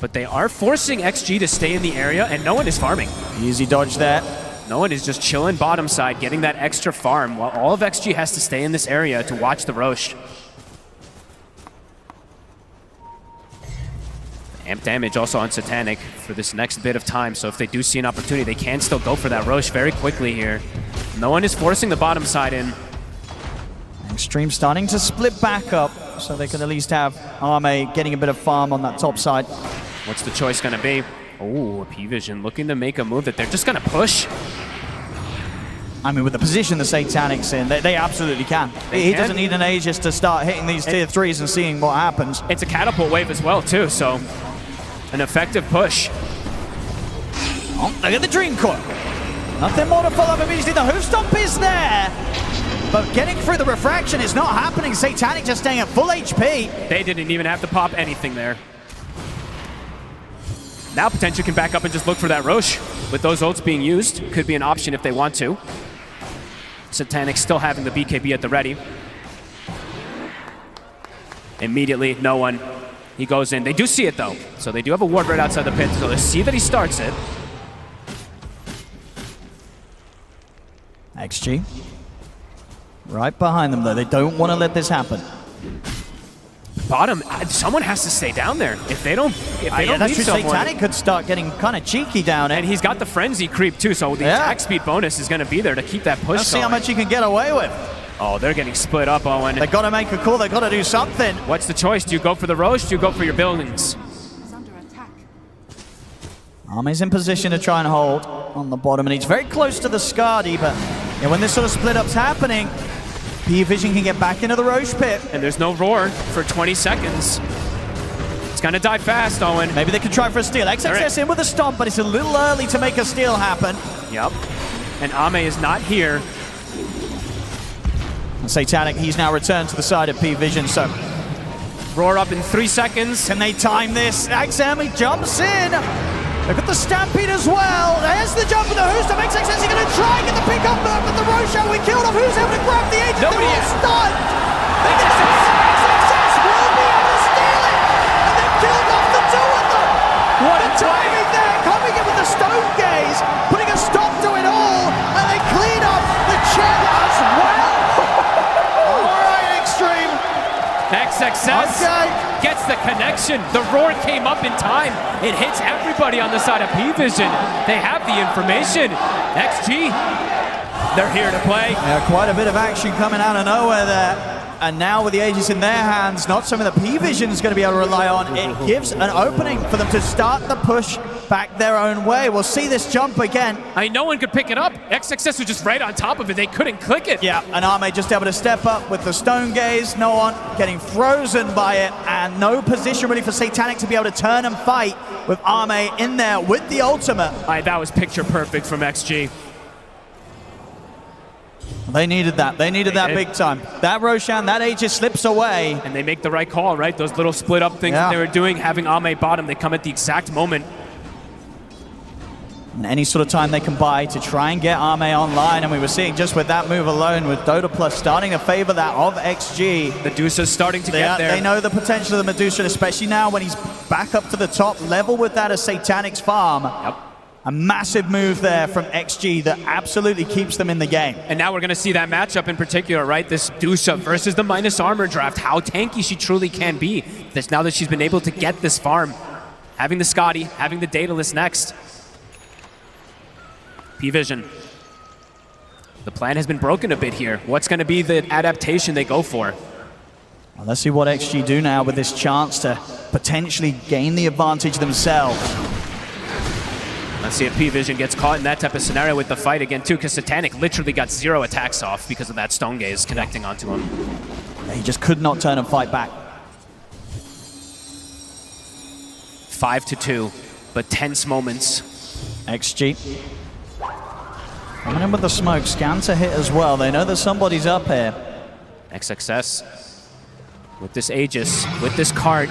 But they are forcing XG to stay in the area, and no one is farming. Easy dodge there. No one is just chilling bottom side, getting that extra farm, while all of XG has to stay in this area to watch the Roche. Amp damage also on Satanic for this next bit of time, so if they do see an opportunity, they can still go for that Roche very quickly here. No one is forcing the bottom side in. Extreme starting to split back up, so they can at least have Arme getting a bit of farm on that top side. What's the choice going to be? Oh, Pvision looking to make a move that they're just going to push. I mean, with the position the Satanic's in, they absolutely can. He doesn't need an Aegis to start hitting these tier 3s and seeing what happens. It's a catapult wave as well, too, so an effective push. Oh, look at the Dream Coil. Nothing more to follow up immediately. The hoof stomp is there. But getting through the refraction is not happening. Satanic just staying at full HP. They didn't even have to pop anything there. Now Potential can back up and just look for that Roche. With those ults being used, could be an option if they want to. Satanic still having the BKB at the ready. Immediately, no one. He goes in. They do see it though. So they do have a ward right outside the pit. So they see that he starts it. XG. Right behind them though. They don't want to let this happen. Bottom, someone has to stay down there. If they don't, that's true. Satanic could start getting kind of cheeky down. And he's got the frenzy creep too, so the attack speed bonus is going to be there to keep that push. Let's see how much he can get away with. Oh, they're getting split up, Owen. They got to make a call. They got to do something. What's the choice? Do you go for the Roche? Do you go for your buildings? Arme's in position to try and hold on the bottom, and he's very close to the Skadi, but when this sort of split up's happening, Pvision can get back into the Roche pit. And there's no roar for 20 seconds. It's gonna die fast, Owen. Maybe they could try for a steal. XXS in with a stomp, but it's a little early to make a steal happen. Yep. And Ame is not here. And Satanic, he's now returned to the side of Pvision, so... Roar up in 3 seconds. Can they time this? XM, he jumps in. Look at the Stampede as well. There's the jump with the Who's to make sense. He's going to try and get the pick up there, but the Roshan we killed off. Who's able to grab the Aegis? Nobody They're is. all stunned. XXS will be able to steal it. And they've killed off the two of them. What the timing there, coming in with the Stone Gaze, putting a stop to it all, and they clean up the Chen as well. All right, Extreme. XXS gets the connection. The roar came up in time. It hits everybody on the side of Pvision. They have the information. XG, they're here to play. Yeah, quite a bit of action coming out of nowhere there. And now with the Aegis in their hands, not something that Pvision is going to be able to rely on. It gives an opening for them to start the push back their own way. We'll see this jump again. I mean, no one could pick it up. XXS was just right on top of it. They couldn't click it. Yeah, and Arme just able to step up with the Stone Gaze. No one getting frozen by it, and no position really for Satanic to be able to turn and fight with Arme in there with the ultimate. That was picture perfect from XG. They needed that. They needed that big time. That Roshan, that Aegis slips away. And they make the right call, right? Those little split up things that they were doing, having Ame bottom, they come at the exact moment. And any sort of time they can buy to try and get Arme online, and we were seeing just with that move alone, with Dota Plus starting to favor that of XG. Medusa's starting to get there. They know the potential of the Medusa, especially now when he's back up to the top level with that as Satanic's farm. Yep. A massive move there from XG that absolutely keeps them in the game. And now we're going to see that matchup in particular, right? This Medusa versus the minus armor draft. How tanky she truly can be. This now that she's been able to get this farm. Having the Scotty, having the Daedalus next. Pvision. The plan has been broken a bit here. What's going to be the adaptation they go for? Well, let's see what XG do now with this chance to potentially gain the advantage themselves. Let's see if Pvision gets caught in that type of scenario with the fight again too, because Satanic literally got 0 attacks off because of that Stone Gaze connecting onto him. Yeah, he just could not turn and fight back. 5-2, but tense moments. XG. Coming in with the smoke, scan to hit as well. They know that somebody's up here. XXS with this Aegis, with this cart,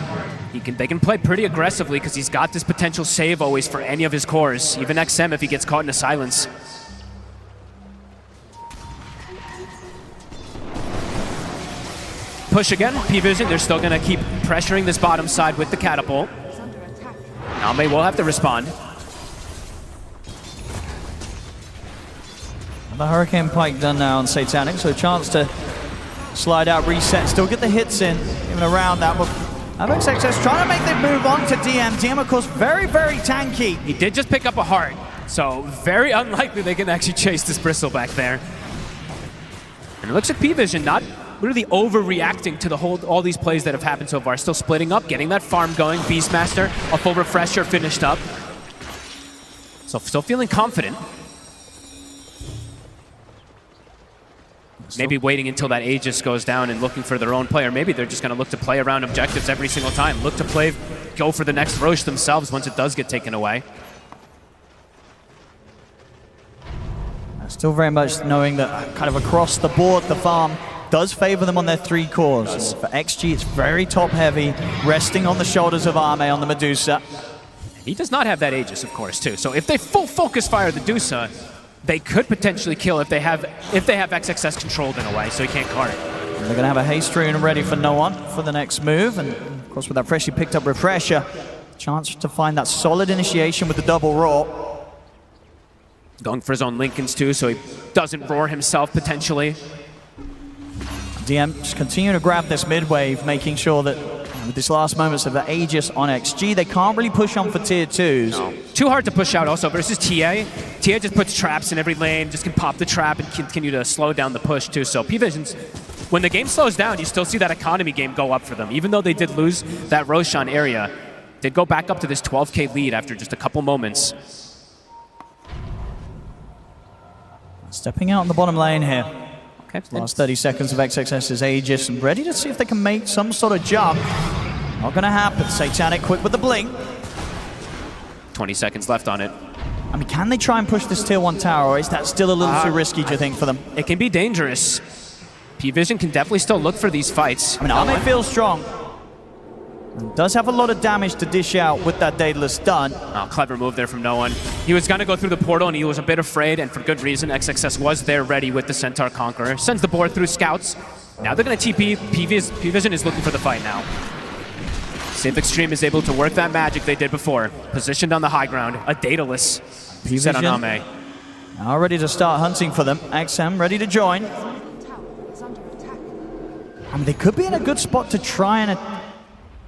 they can play pretty aggressively because he's got this potential save always for any of his cores, even XM if he gets caught in a silence. Push again, Pvision, they're still going to keep pressuring this bottom side with the catapult. Alme will have to respond. The Hurricane Pike done now on Satanic, so a chance to slide out, reset, still get the hits in, even around that. XXS trying to make the move on to DM. DM, of course, very, very tanky. He did just pick up a heart, so very unlikely they can actually chase this Bristle back there. And it looks like Pvision not really overreacting to all these plays that have happened so far. Still splitting up, getting that farm going. Beastmaster, a full refresher finished up. So still feeling confident. Maybe waiting until that Aegis goes down and looking for their own play, or maybe they're just going to look to play around objectives every single time. Look to go for the next Roche themselves once it does get taken away. Still very much knowing that kind of across the board, the farm does favor them on their 3 cores. For XG, it's very top heavy, resting on the shoulders of Arme on the Medusa. He does not have that Aegis, of course, too. So if they full focus fire the Medusa, they could potentially kill if they have XXS controlled in a way, so he can't cart. They're going to have a haste rune ready for no one for the next move, and of course with that freshly picked up refresher, chance to find that solid initiation with the double roar. Going for his own Lincolns too, so he doesn't roar himself potentially. DM just continue to grab this mid wave, making sure that with this last moments of the Aegis on XG, they can't really push on for tier 2s. No. Too hard to push out also versus TA. TA just puts traps in every lane, just can pop the trap and continue to slow down the push too. So Pvision's, when the game slows down, you still see that economy game go up for them. Even though they did lose that Roshan area, they'd go back up to this 12K lead after just a couple moments. Stepping out on the bottom lane here. Okay. Last 30 seconds of XXS's Aegis, and ready to see if they can make some sort of jump. Not gonna happen. Satanic quick with the blink. 20 seconds left on it. I mean, can they try and push this tier 1 tower, or is that still a little too risky, do you think, for them? It can be dangerous. Pvision can definitely still look for these fights. I mean, Arme feels strong. Does have a lot of damage to dish out with that Daedalus done. Oh, clever move there from no one. He was going to go through the portal and he was a bit afraid, and for good reason. XXS was there ready with the Centaur Conqueror. Sends the board through scouts. Now they're going to TP. Pvision is looking for the fight now. See if Extreme is able to work that magic they did before. Positioned on the high ground. A Daedalus set on Ame. Now ready to start hunting for them. XM ready to join. I mean, they could be in a good spot to try and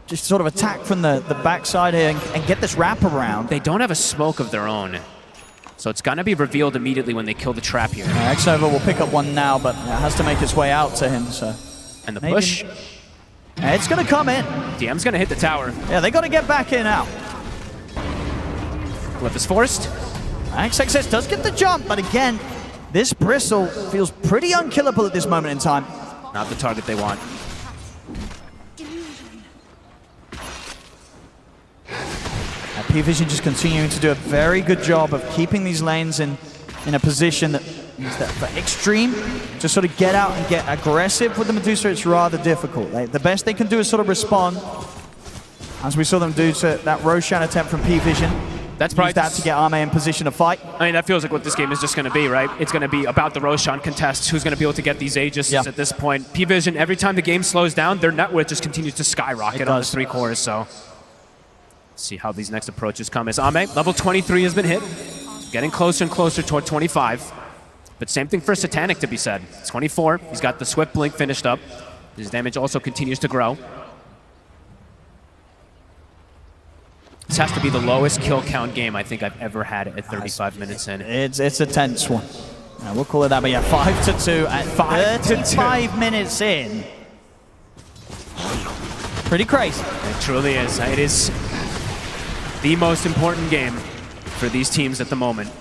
just sort of attack from the backside here and get this wraparound. They don't have a smoke of their own, so it's going to be revealed immediately when they kill the trap here. Xnova will pick up one now, but it has to make its way out to him, so... And the push. It's going to come in. DM's going to hit the tower. Yeah, they got to get back in now. Flip is forced. XXS does get the jump, but again, this Bristle feels pretty unkillable at this moment in time. Not the target they want. Pvision just continuing to do a very good job of keeping these lanes in a position that means that for Extreme to sort of get out and get aggressive with the Medusa, it's rather difficult. The best they can do is sort of respond, as we saw them do to that Roshan attempt from Pvision. That's probably use that to get Ame in position to fight. I mean, that feels like what this game is just going to be, right? It's going to be about the Roshan contests, who's going to be able to get these Aegis at this point. Pvision, every time the game slows down, their net worth just continues to skyrocket on the 3 cores, so... Let's see how these next approaches come. As Ame, level 23 has been hit. Getting closer and closer toward 25. But same thing for Satanic to be said. 24, he's got the Swift Blink finished up. His damage also continues to grow. This has to be the lowest kill count game I think I've ever had at 35 minutes in. It's a tense one. We'll call it that, but yeah, 5-2 at 35 minutes in. Pretty crazy. It truly is. It is the most important game for these teams at the moment.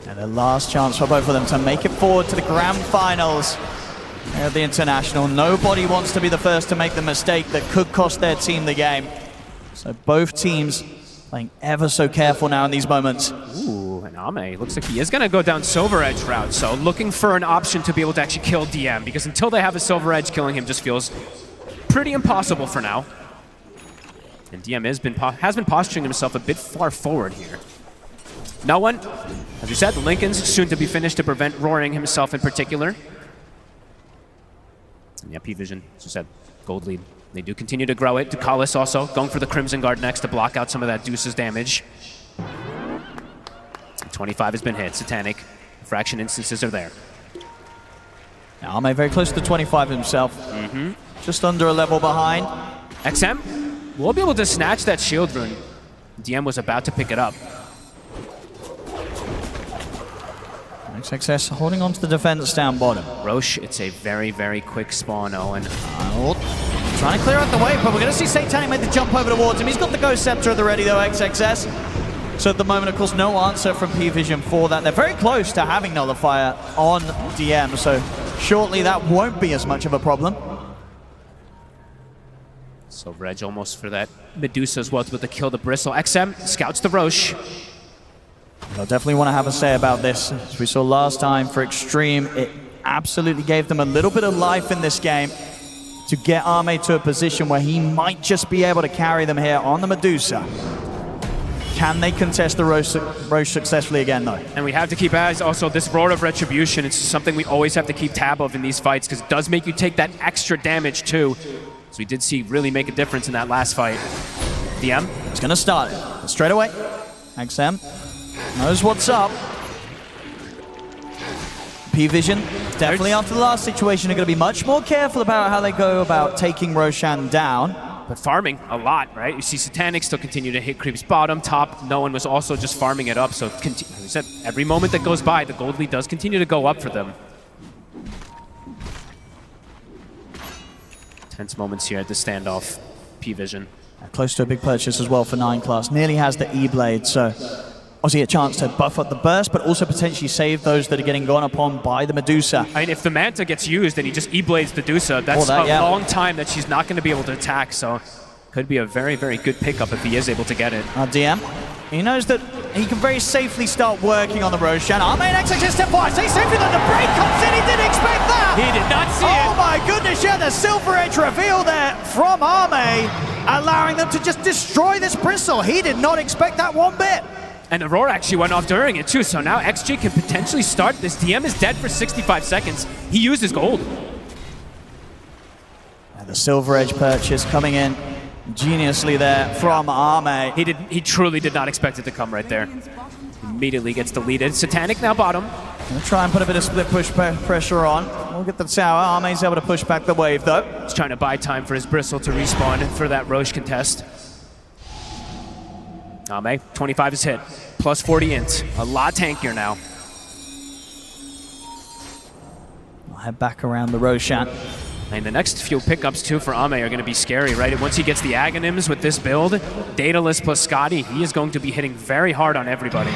And the last chance for both of them to make it forward to the grand finals of the International. Nobody wants to be the first to make the mistake that could cost their team the game. So both teams playing ever so careful now in these moments. Ooh, and Ame looks like he is going to go down Silver Edge route, so looking for an option to be able to actually kill DM, because until they have a Silver Edge, killing him just feels pretty impossible for now. And DM has been posturing himself a bit far forward here. No one, as we said, the Lincoln's soon to be finished to prevent Roaring himself in particular. And yeah, Pvision, as you said, gold lead. They do continue to grow it. Ducalis also going for the Crimson Guard next to block out some of that Deuce's damage. 25 has been hit. Satanic. Fraction instances are there. Now Ame very close to 25 himself. Just under a level behind. XM will be able to snatch that shield rune. DM was about to pick it up. XXS holding on to the defense down bottom. Roche, it's a very, very quick spawn, Owen. Trying to clear out the way, but we're going to see Satanic make the jump over towards him. He's got the Ghost Scepter at the ready though, XXS. So at the moment, of course, no answer from Pvision for that. They're very close to having Nullifier on DM, so shortly that won't be as much of a problem. So Reg almost for that Medusa as well to be able to kill the Bristle. XM scouts the Roche. They'll definitely want to have a say about this. As we saw last time for Extreme, it absolutely gave them a little bit of life in this game to get Ame to a position where he might just be able to carry them here on the Medusa. Can they contest the Roche successfully again, though? And we have to keep eyes also this Roar of Retribution. It's something we always have to keep tab of in these fights because it does make you take that extra damage too. So we did see really make a difference in that last fight. DM? It's going to start it. Straight away. XM knows what's up. Pvision, definitely after the last situation, are going to be much more careful about how they go about taking Roshan down. But farming a lot, right? You see Satanic still continue to hit creeps bottom, top. No one was also just farming it up. So as we said, every moment that goes by, the gold lead does continue to go up for them. Tense moments here at the standoff. Pvision. Close to a big purchase as well for 9 class. Nearly has the E-Blade, so obviously a chance to buff up the burst, but also potentially save those that are getting gone upon by the Medusa. I mean, if the Manta gets used and he just E-Blades the Medusa, that's a long time that she's not going to be able to attack, so could be a very, very good pickup if he is able to get it. DM, he knows that he can very safely start working on the Roshan. Ame and XXS step forward, stay safely, then the break comes in, he didn't expect that! He did not see it! Oh my goodness, yeah, the Silver Edge reveal there from Ame, allowing them to just destroy this Bristle. He did not expect that one bit. And Aurora actually went off during it too, so now XG can potentially start this. DM is dead for 65 seconds. He used his gold. And the Silver Edge purchase coming in geniusly there from Ame. He truly did not expect it to come right there. Immediately gets deleted. Satanic now bottom. Gonna try and put a bit of split push pressure on. We'll get the tower. Ame's able to push back the wave though. He's trying to buy time for his Bristle to respawn for that Roche contest. Ame, 25 is hit. Plus 40 int. A lot tankier now. I'll head back around the Roshan. And the next few pickups too for Ame are going to be scary, right? Once he gets the Aghanims with this build, Daedalus plus Scotty, he is going to be hitting very hard on everybody.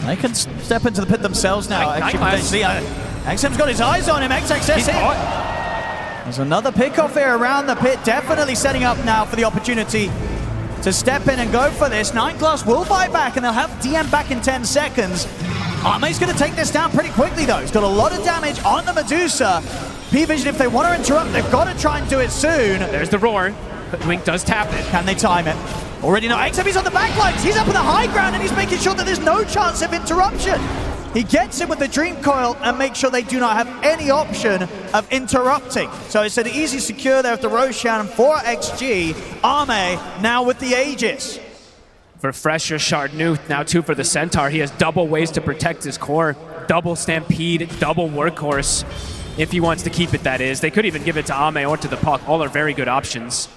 They can step into the pit themselves now. XM's got his eyes on him. XXS hit. There's another pickoff here around the pit. Definitely setting up now for the opportunity to step in and go for this. 9 class will buy back and they'll have DM back in 10 seconds. Ame's going to take this down pretty quickly though. He's got a lot of damage on the Medusa. Pvision, if they want to interrupt, they've got to try and do it soon. There's the roar, but Wink does tap it. Can they time it? Already know XM is on the backlines. He's up on the high ground and he's making sure that there's no chance of interruption. He gets in with the Dream Coil and makes sure they do not have any option of interrupting. So it's an easy secure there with the Roshan for XG. Ame now with the Aegis. Refresher Shard new, now 2 for the Centaur. He has double ways to protect his core. Double Stampede, double Workhorse. If he wants to keep it, that is. They could even give it to Ame or to the Puck. All are very good options.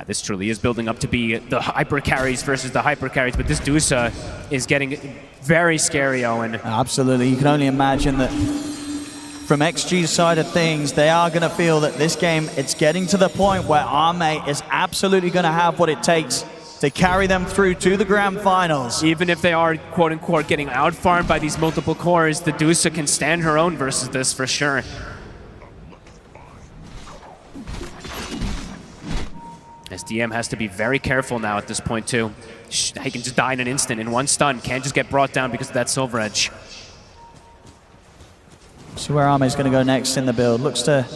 This truly is building up to be the hyper carries versus the hyper carries, but this Dusa is getting very scary, Owen. Absolutely. You can only imagine that from XG's side of things, they are going to feel that this game, it's getting to the point where Ame is absolutely going to have what it takes to carry them through to the grand finals. Even if they are, quote-unquote, getting out-farmed by these multiple cores, the Dusa can stand her own versus this for sure. SDM has to be very careful now at this point, too. He can just die in an instant, in one stun. Can't just get brought down because of that Silver Edge. See where Ame's going to go next in the build. Looks to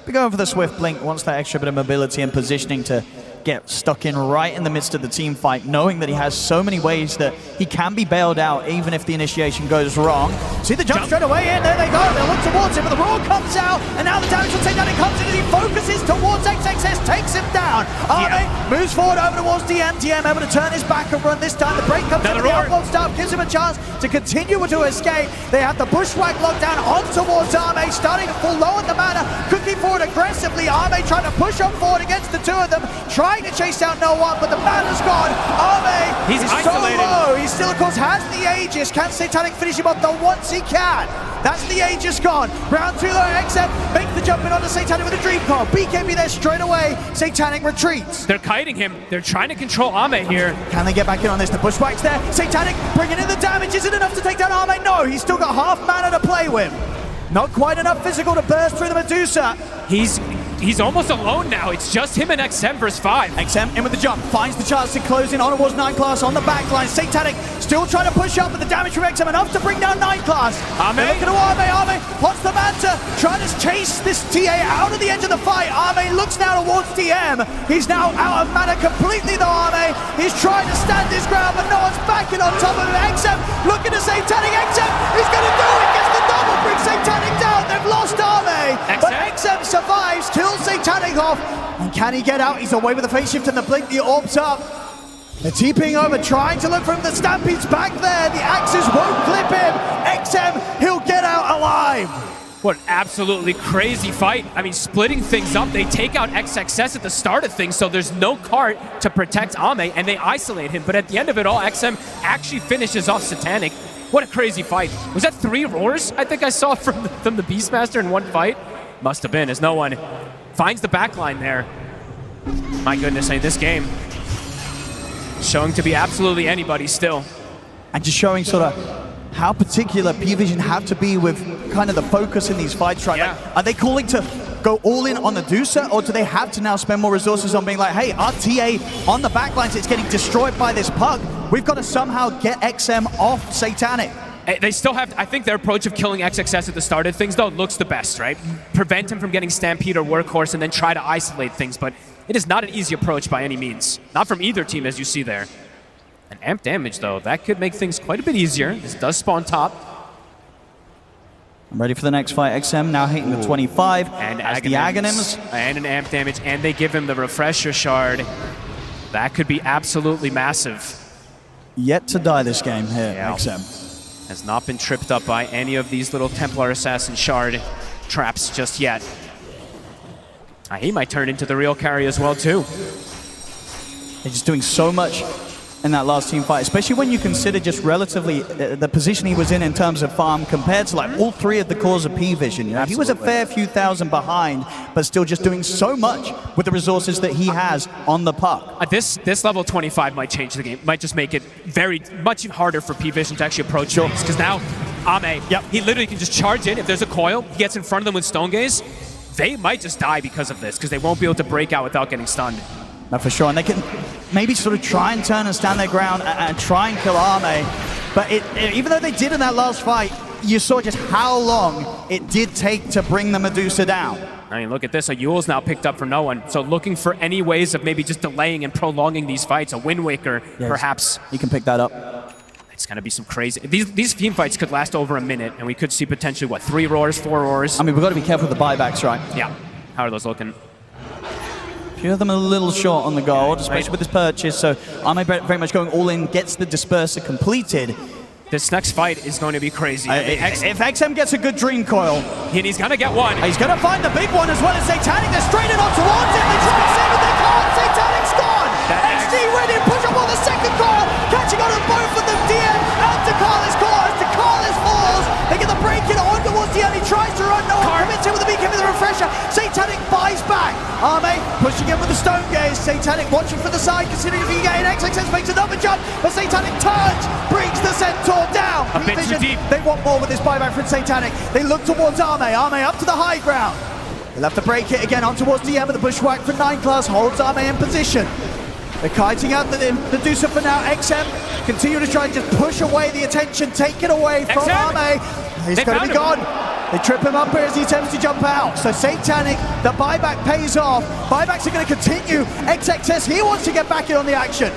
be going for the Swift Blink, wants that extra bit of mobility and positioning to get stuck in right in the midst of the team fight, knowing that he has so many ways that he can be bailed out even if the initiation goes wrong. See the jump straight away in, there they go, they look towards him, but the roar comes out, and now the damage will take down, it comes in, and he focuses towards XXS, takes him down. Ame moves forward over towards DM, DM able to turn his back and run this time, the break comes in, the outbound stuff gives him a chance to continue to escape. They have the bushwhack locked down on towards Ame, starting to fall low on the mana, cooking forward aggressively, Ame trying to push on forward against the two of them, trying to chase down no one, but the mana's gone. Ame He's is isolated. So low. He still, of course, has the Aegis. Can Satanic finish him off the once he can? That's the Aegis gone. Round 2 though, XM make the jump in onto Satanic with a Dream Call. BKB there straight away. Satanic retreats. They're kiting him. They're trying to control Ame here. Can they get back in on this? The bushwhack's there. Satanic bringing in the damage. Is it enough to take down Ame? No, he's still got half mana to play with. Not quite enough physical to burst through the Medusa. He's almost alone now. It's just him and XM versus 5. XM in with the jump, finds the chance to close in on towards 9 class on the backline. Satanic still trying to push up, but the damage from XM enough to bring down 9 class. Ame looking at Ame wants the Manta, trying to chase this TA out of the edge of the fight. Ame looks now towards DM. He's now out of mana completely though, Ame. He's trying to stand his ground, but no one's backing on top of him. XM looking to Satanic. XM, he's going to do it. Gets the double, brings Satanic down. They've lost Ame, but XM survives, kills Satanic off, and can he get out? He's away with the phase shift and the blink, the orbs up. They're TPing over, trying to look for him. The Stampede's back there. The axes won't clip him. XM, he'll get out alive. What an absolutely crazy fight. I mean, splitting things up. They take out XXS at the start of things, so there's no cart to protect Ame, and they isolate him. But at the end of it all, XM actually finishes off Satanic. What a crazy fight. Was that 3 roars I think I saw from the Beastmaster in one fight? Must have been, as no one finds the backline there. My goodness, this game showing to be absolutely anybody still. And just showing sort of how particular Pvision have to be with kind of the focus in these fights, right? Yeah. Like, are they calling to go all in on the Dusa, or do they have to now spend more resources on being like, hey, our TA on the backlines, it's getting destroyed by this Pug. We've got to somehow get XM off Satanic. They still have, I think their approach of killing XXS at the start of things, though, looks the best, right? Prevent him from getting Stampede or Workhorse and then try to isolate things, but it is not an easy approach by any means. Not from either team, as you see there. And amp damage, though, that could make things quite a bit easier. This does spawn top. I'm ready for the next fight. XM now hitting the 25 and as the Aghanims. And an amp damage, and they give him the Refresher Shard. That could be absolutely massive. Yet to die this game here, Yeah. XM. Has not been tripped up by any of these little Templar Assassin Shard traps just yet. He might turn into the real carry as well, too. They're just doing so much in that last team fight, especially when you consider just relatively the position he was in terms of farm compared to like all 3 of the cores of Pvision. You know, he was a fair few thousand behind, but still just doing so much with the resources that he has on the puck. This level 25 might change the game, might just make it very much harder for Pvision to actually approach things, because now Ame, he literally can just charge in. If there's a coil, he gets in front of them with Stone Gaze. They might just die because of this, because they won't be able to break out without getting stunned. No, for sure, and they can maybe sort of try and turn and stand their ground and try and kill Ame, but even though they did in that last fight, you saw just how long it did take to bring the Medusa down. I mean, look at this. A Yule's now picked up for no one. So looking for any ways of maybe just delaying and prolonging these fights. A Wind Waker, perhaps. He can pick that up. It's going to be some crazy... These team fights could last over a minute, and we could see potentially, what, 3 roars, 4 roars? I mean, we've got to be careful with the buybacks, right? Yeah. How are those looking? A few of them are a little short on the gold, especially with this purchase. So I'm very much going all in, gets the disperser completed. This next fight is going to be crazy. If XM gets a good dream coil, and he's going to get one. He's going to find the big one as well as Satanic. They're straightened on towards him. They try to save it, they can't. Satanic's gone. XD ready to push up on the second coil, catching on to both of them. DM out to Carlos Claus. To Carlos falls. They get the break in on towards the end. He tries to run. No one commits him with the beacon with the refresher. Satanic buys back. Arme pushing in with the stone gaze. Satanic watching for the side, considering if he can get in. XXS makes another jump, but Satanic turns, brings the Centaur down. A bit too deep. They want more with this buyback from Satanic. They look towards Arme. Arme up to the high ground. They'll have to break it again on towards DM, but the bushwhack from 9 class holds Arme in position. They're kiting out the Deucer for now. XM continue to try and just push away the attention, take it away from Arme. He's going to be gone. They trip him up here as he attempts to jump out. So Satanic, the buyback pays off. Buybacks are going to continue. XXS, he wants to get back in on the action.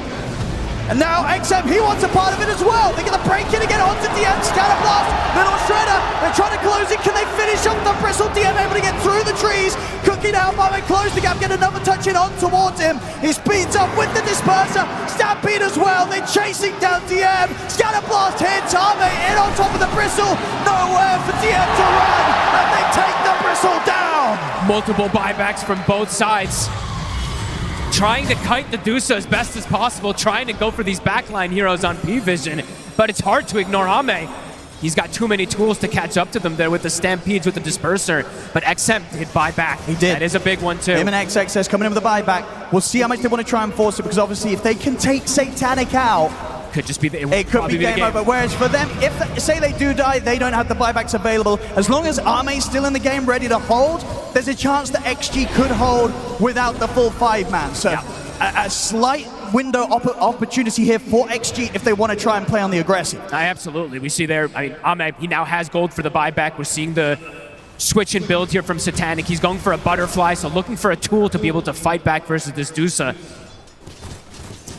And now XM, he wants a part of it as well. They're going to break in again onto DM. Scatterblast, little shredder. They're trying to close it. Can they finish off the bristle? DM able to get through the trees. Cooking out, Barman close the gap, get another touch in on towards him. He speeds up with the disperser. Stampede as well. They're chasing down DM. Scatterblast hits Arme in on top of the bristle. Nowhere for DM to run. And they take the bristle down. Multiple buybacks from both sides. Trying to kite the Deuce as best as possible, trying to go for these backline heroes on Pvision, but it's hard to ignore Ame. He's got too many tools to catch up to them there with the Stampedes, with the Disperser, but XM did buy back. He did. That is a big one too. Him and XXS coming in with a buyback. We'll see how much they want to try and force it, because obviously if they can take Satanic out, could just be it could be game over. Whereas for them, if say they do die, they don't have the buybacks available. As long as Arme's still in the game, ready to hold, there's a chance that XG could hold without the full 5-man. So a slight window opportunity here for XG if they want to try and play on the aggressive. Absolutely. We see there, I mean, Ame, he now has gold for the buyback. We're seeing the switch and build here from Satanic. He's going for a butterfly, so looking for a tool to be able to fight back versus this Dusa.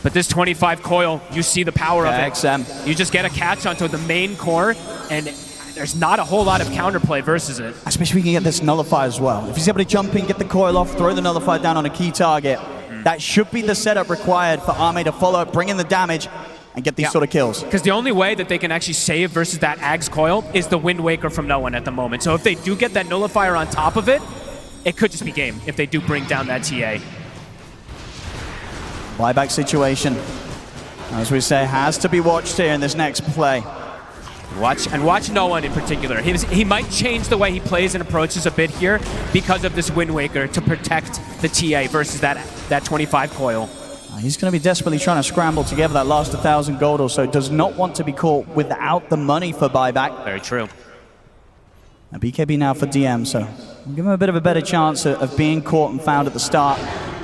But this 25 coil, you see the power of it. XM. You just get a catch onto the main core, and there's not a whole lot of counterplay versus it. Especially if we can get this nullifier as well. If he's able to jump in, get the coil off, throw the nullifier down on a key target, that should be the setup required for Arme to follow up, bring in the damage, and get these sort of kills. Because the only way that they can actually save versus that Ags coil is the Wind Waker from no one at the moment. So if they do get that nullifier on top of it, it could just be game if they do bring down that TA. Buyback situation, as we say, has to be watched here in this next play. Watch no one in particular. He might change the way he plays and approaches a bit here because of this Wind Waker to protect the TA versus that 25 coil. He's going to be desperately trying to scramble together that last 1,000 gold or so. Does not want to be caught without the money for buyback. Very true. A BKB now for DM, so we'll give him a bit of a better chance of being caught and found at the start.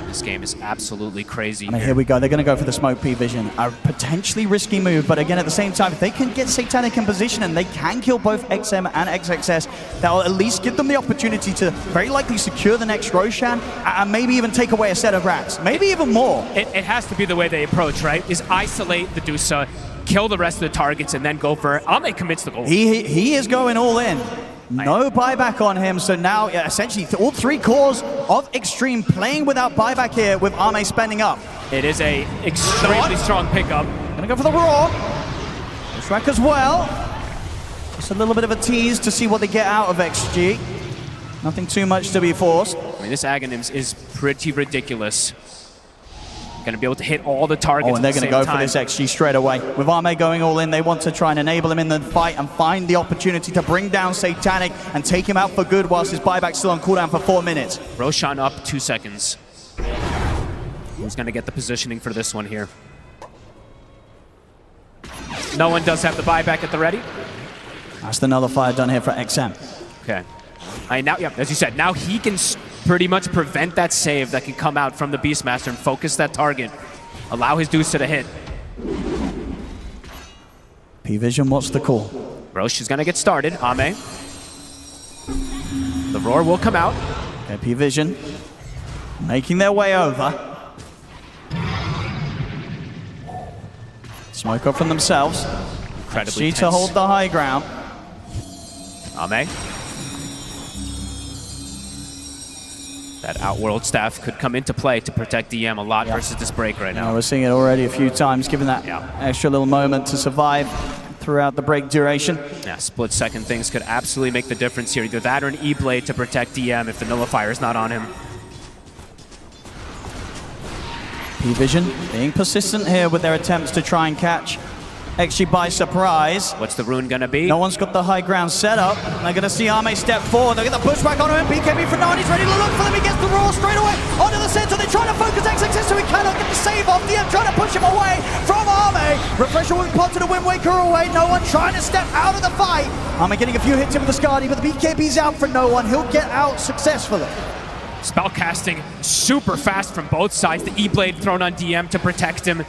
This game is absolutely crazy. I mean, here we go. They're going to go for the smoke Pvision. A potentially risky move, but again, at the same time, if they can get Satanic in position and they can kill both XM and XXS, that'll at least give them the opportunity to very likely secure the next Roshan and maybe even take away a set of racks. Maybe even more. It has to be the way they approach, right? Is isolate the Dusa, kill the rest of the targets, and then go for it. Ame commits the goal. He is going all in. No buyback on him, so now essentially all 3 cores of Extreme playing without buyback here with Arme spending up. It is a extremely strong pickup. Gonna go for the Roar. Shrek as well. Just a little bit of a tease to see what they get out of XG. Nothing too much to be forced. I mean, this Aghanims is pretty ridiculous. Going to be able to hit all the targets. And they're going to go for this XG straight away. With Arme going all in, they want to try and enable him in the fight and find the opportunity to bring down Satanic and take him out for good whilst his buyback's still on cooldown for 4 minutes. Roshan up 2 seconds. Who's going to get the positioning for this one here? No one does have the buyback at the ready. That's the nullifier done here for XM. Okay. Now, as you said, now he can pretty much prevent that save that can come out from the Beastmaster and focus that target. Allow his Deuce to hit. Pvision, what's the call? Roche is going to get started. Ame. The Roar will come out. Okay, Pvision making their way over. Smoke up from themselves. Incredibly XG to hold the high ground. Ame. That Outworld staff could come into play to protect DM a lot versus this break right now. We're seeing it already a few times, given that extra little moment to survive throughout the break duration. Yeah, split-second things could absolutely make the difference here. Either that or an E-Blade to protect DM if the Nullifier is not on him. Pvision being persistent here with their attempts to try and catch XG by surprise. What's the rune gonna be? No one's got the high ground set up. They're gonna see Ame step forward. They'll get the pushback on him. BKB for 9. He's ready to look for them. He gets the roar straight away onto the center. They're trying to focus XXS so he cannot get the save off. DM trying to push him away from Ame. Refresher will pot to the Wind Waker away. No one trying to step out of the fight. Ame getting a few hits in with the Skadi, but the BKB's out for no one. He'll get out successfully. Spell casting super fast from both sides. The E-Blade thrown on DM to protect him.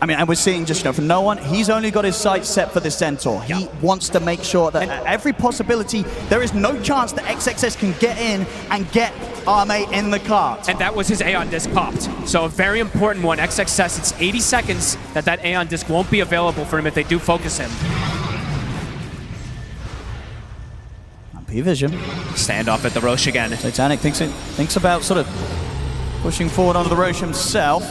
I mean, and we're seeing just, for no one, he's only got his sights set for the Centaur. He wants to make sure that at every possibility, there is no chance that XXS can get in and get Ame in the cart. And that was his Aeon Disc popped. So a very important one. XXS, it's 80 seconds that Aeon Disc won't be available for him if they do focus him. Pvision. Standoff at the Roche again. Satanic thinks about sort of pushing forward onto the Roche himself.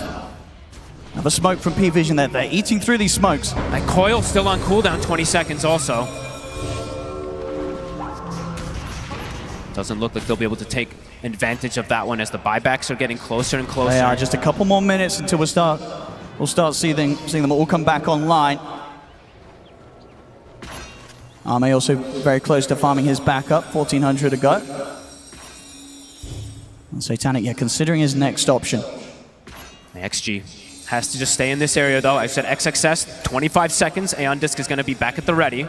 Have a smoke from Pvision there. They're eating through these smokes. That coil still on cooldown, 20 seconds also. Doesn't look like they'll be able to take advantage of that one as the buybacks are getting closer and closer. They are just a couple more minutes until we'll start seeing them all come back online. Ame also very close to farming his backup, 1400 to go. And Satanic, considering his next option. The XG has to just stay in this area though. I said XXS, 25 seconds. Aeon Disc is going to be back at the ready.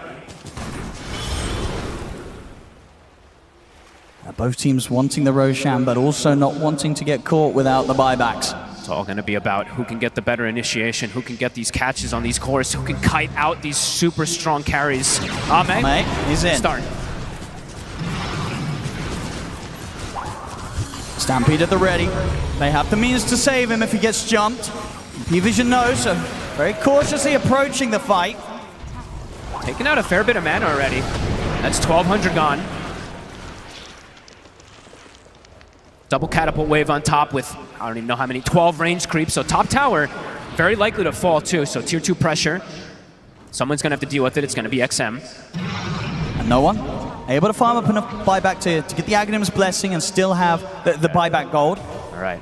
Both teams wanting the Roshan, but also not wanting to get caught without the buybacks. It's all going to be about who can get the better initiation, who can get these catches on these cores, who can kite out these super strong carries. Ame, he's in. Start. Stampede at the ready. They have the means to save him if he gets jumped. Pvision knows, so very cautiously approaching the fight. Taking out a fair bit of mana already. That's 1200 gone. Double catapult wave on top with, I don't even know how many, 12 range creeps. So top tower, very likely to fall too. So tier 2 pressure. Someone's gonna have to deal with it. It's gonna be XM. And no one able to farm up enough buyback to get the Aghanim's blessing and still have the buyback gold. All right.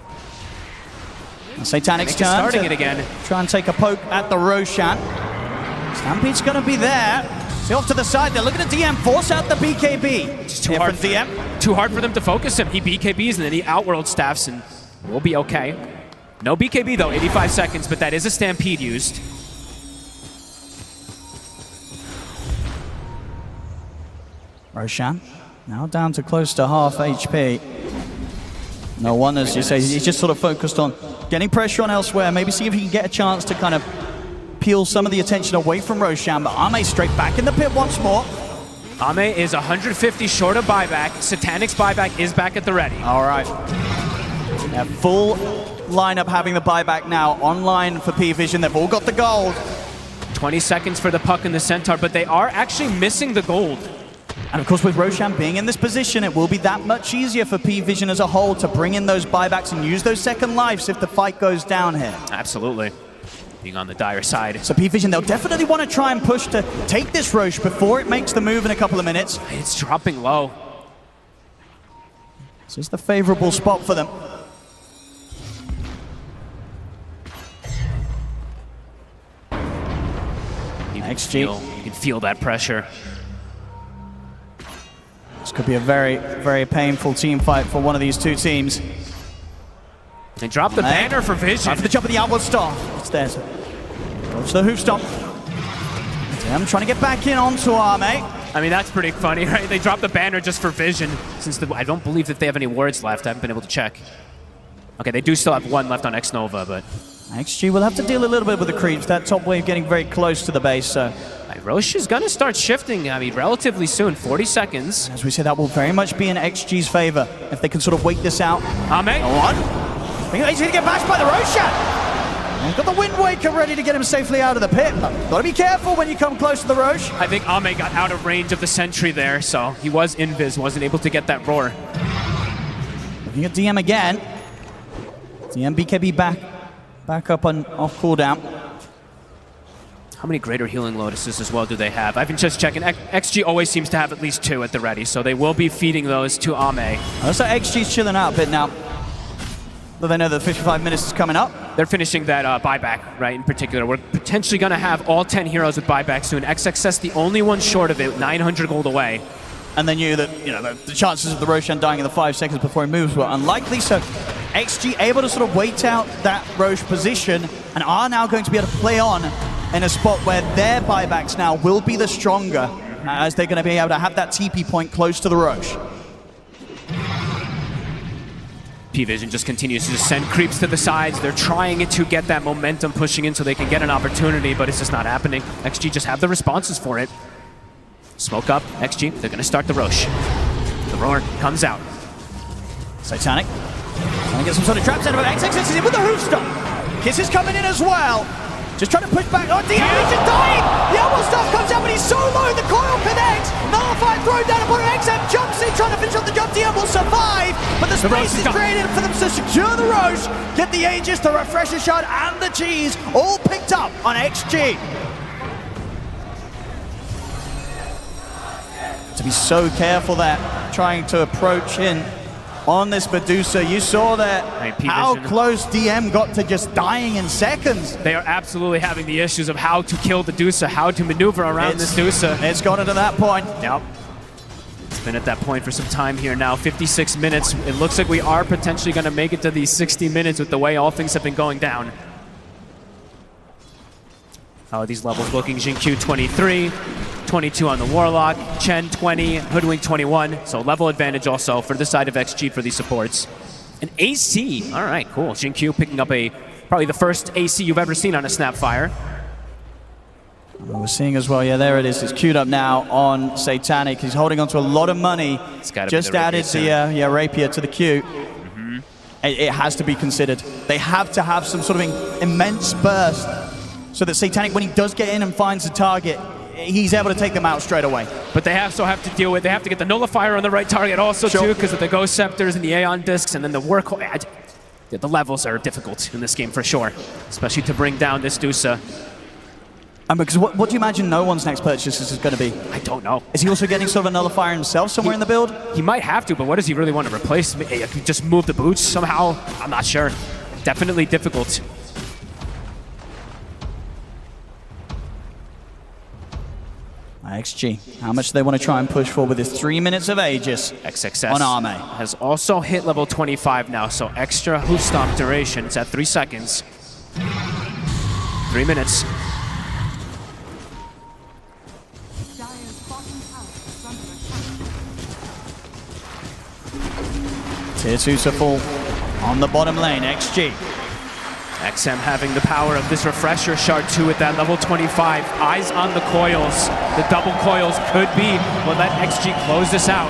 And Satanic's turn starting it again. Try and take a poke at the Roshan. Stampede's gonna be there. See off to the side, they're looking at DM, force out the BKB. It's too hard for DM. Too hard for them to focus him. He BKBs and then he Outworld staffs and we'll be okay. No BKB though, 85 seconds, but that is a Stampede used. Roshan now down to close to half HP. No one, as you say, he's just sort of focused on getting pressure on elsewhere, maybe see if he can get a chance to kind of peel some of the attention away from Roshan, but Ame straight back in the pit once more. Ame is 150 short of buyback. Satanic's buyback is back at the ready. All right. Yeah, full lineup having the buyback now online for Pvision. They've all got the gold. 20 seconds for the puck and the Centaur, but they are actually missing the gold. And of course, with Roshan being in this position, it will be that much easier for Pvision as a whole to bring in those buybacks and use those second lives if the fight goes down here. Absolutely. Being on the dire side. So Pvision, they'll definitely want to try and push to take this Roche before it makes the move in a couple of minutes. It's dropping low. This is the favorable spot for them. You can feel that pressure. This could be a very, very painful team fight for one of these two teams. They dropped the banner for Vision. After the jump of the outward star. It's there. Watch the hoof stomp. Them trying to get back in onto Ame. I mean, that's pretty funny, right? They dropped the banner just for Vision. Since I don't believe that they have any wards left. I haven't been able to check. Okay, they do still have one left on X-Nova, but... XG will have to deal a little bit with the creeps. That top wave getting very close to the base, so Roche is going to start shifting, I mean, relatively soon, 40 seconds. As we say, that will very much be in XG's favor if they can sort of wait this out. Ame. One. He's going to get bashed by the Roshan. He's got the Wind Waker ready to get him safely out of the pit. Got to be careful when you come close to the Roche. I think Ame got out of range of the sentry there, so he was invis, wasn't able to get that roar. Looking at DM again. DM BKB back up on off cooldown. How many greater healing lotuses as well do they have? I've been just checking. XG always seems to have at least 2 at the ready, so they will be feeding those to Ame. Looks like XG's chilling out a bit now. But they know that 55 minutes is coming up. They're finishing that buyback, right, in particular. We're potentially going to have all 10 heroes with buyback soon. XXS the only one short of it, 900 gold away. And they knew that, you know, the chances of the Roshan dying in the 5 seconds before he moves were unlikely, so XG able to sort of wait out that Roche position and are now going to be able to play on in a spot where their buybacks now will be the stronger as they're going to be able to have that TP point close to the Roche. Pvision just continues to just send creeps to the sides. They're trying to get that momentum pushing in so they can get an opportunity, but it's just not happening. XG just have the responses for it. Smoke up, XG, they're going to start the Roche. The roar comes out. Satanic. Trying to get some sort of traps out of it. XXS is in with the hoof stop. Kiss is coming in as well. Just trying to push back. Oh, DM is just dying! The elbow stuff comes out, but he's so low, the coil connects. Nullified thrown down upon an XM, jumps in, trying to finish off the jump. DM will survive, but the space is created for them to secure the Roche, get the Aegis, the Refresher Shard, and the cheese, all picked up on XG. To be so careful there, trying to approach in on this Medusa. You saw that how close DM got to just dying in seconds. They are absolutely having the issues of how to kill the Dusa, how to maneuver around this Dusa. It's gotten to that point. Yep. It's been at that point for some time here now, 56 minutes. It looks like we are potentially going to make it to these 60 minutes with the way all things have been going down. How are these levels looking? Jinq 23, 22 on the Warlock, Chen 20, Hoodwink 21. So level advantage also for the side of XG for these supports. An AC, all right, cool. Jinq picking up probably the first AC you've ever seen on a Snapfire. We're seeing as well, yeah, there it is. It's queued up now on Satanic. He's holding on to a lot of money. Just added the rapier to the queue. It has to be considered. They have to have some sort of immense burst so that Satanic, when he does get in and finds the target, he's able to take them out straight away. But they also have to deal with, they have to get the Nullifier on the right target also too, because of the Ghost Scepters and the Aeon Discs, and then the work. The levels are difficult in this game for sure, especially to bring down this Dusa. Because what do you imagine no one's next purchase is going to be? I don't know. Is he also getting sort of a Nullifier himself somewhere in the build? He might have to, but what does he really want to replace? Just move the boots somehow? I'm not sure. Definitely difficult. XG, how much do they want to try and push for with his 3 minutes of Aegis XXS on Ame? Has also hit level 25 now, so extra hoof stomp duration. It's at 3 seconds. 3 minutes. Tier 2 to fall on the bottom lane, XG. XM having the power of this Refresher Shard 2 at that level 25. Eyes on the coils. The double coils could be what let XG close this out.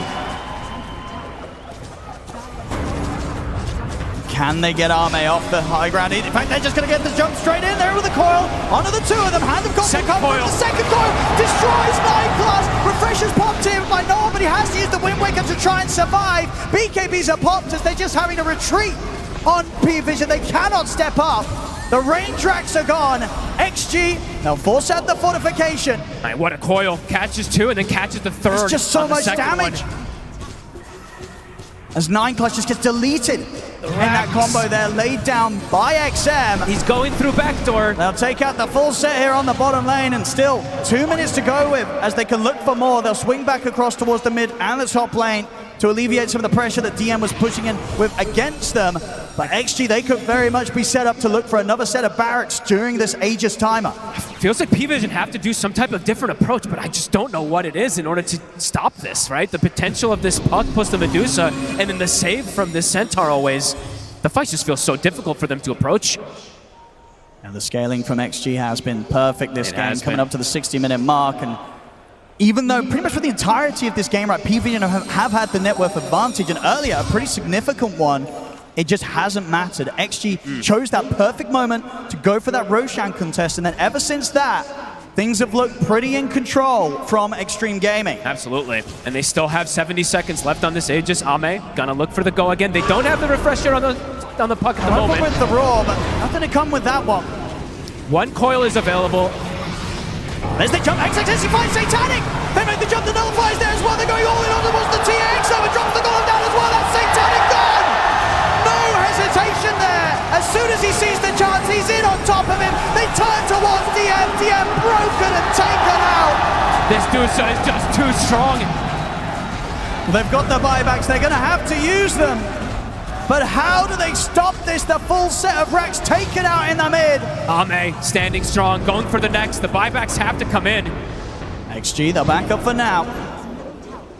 Can they get Ame off the high ground? In fact, they're just going to get the jump straight in there with the coil. Onto the 2 of them. Hand of Second coil. The second coil destroys 9+. Refresher's popped in by Noah, but he has to use the Wind Waker to try and survive. BKBs are popped as they're just having to retreat on Pvision. They cannot step up. The range racks are gone. XG, they'll force out the fortification. Right, what a coil. Catches 2 and then catches the 3rd. It's just so much damage. As 9+ just gets deleted in that combo there, laid down by XM. He's going through backdoor. They'll take out the full set here on the bottom lane, and still 2 minutes to go with as they can look for more. They'll swing back across towards the mid and the top lane to alleviate some of the pressure that DM was pushing in with against them. But XG, they could very much be set up to look for another set of barracks during this Aegis timer. Feels like Pvision have to do some type of different approach, but I just don't know what it is in order to stop this, right? The potential of this puck plus the Medusa, and then the save from this Centaur always. The fight just feels so difficult for them to approach. And the scaling from XG has been perfect this game, coming up to the 60-minute mark. And even though pretty much for the entirety of this game, right, Pvision have had the net worth advantage, and earlier a pretty significant one, it just hasn't mattered. XG chose that perfect moment to go for that Roshan contest, and then ever since that, things have looked pretty in control from Extreme Gaming. Absolutely. And they still have 70 seconds left on this Aegis. Ame gonna look for the go again. They don't have the refresher on the puck at the moment. With the Raw, but nothing to come with that one. One coil is available. There's the jump. XXS finds Satanic. They make the jump. The nullifiers there as well. They're going all in on towards the TX. So it drops the golem down as well. That's Satanic gone. No hesitation there. As soon as he sees the chance, he's in on top of him. They turn towards DM. DM broken and taken out. This Dusa is just too strong. They've got the buybacks. They're going to have to use them. But how do they stop this? The full set of racks taken out in the mid. Ame standing strong, going for the next. The buybacks have to come in. XG, they'll back up for now.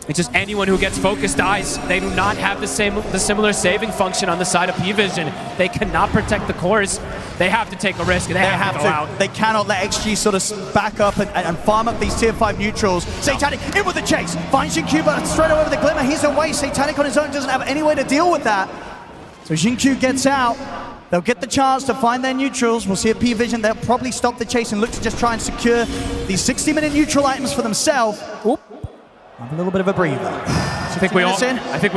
It's just anyone who gets focused dies. They do not have the similar saving function on the side of Pvision. They cannot protect the cores. They have to take a risk. They have to go out. They cannot let XG sort of back up and farm up these tier 5 neutrals. Satanic in with the chase. Finds Xingqiu, but straight away with the Glimmer. He's away. Satanic on his own doesn't have any way to deal with that. So Xingqiu gets out. They'll get the chance to find their neutrals. We'll see at Pvision. They'll probably stop the chase and look to just try and secure these 60-minute neutral items for themselves. Oop. Have a little bit of a breather. I think we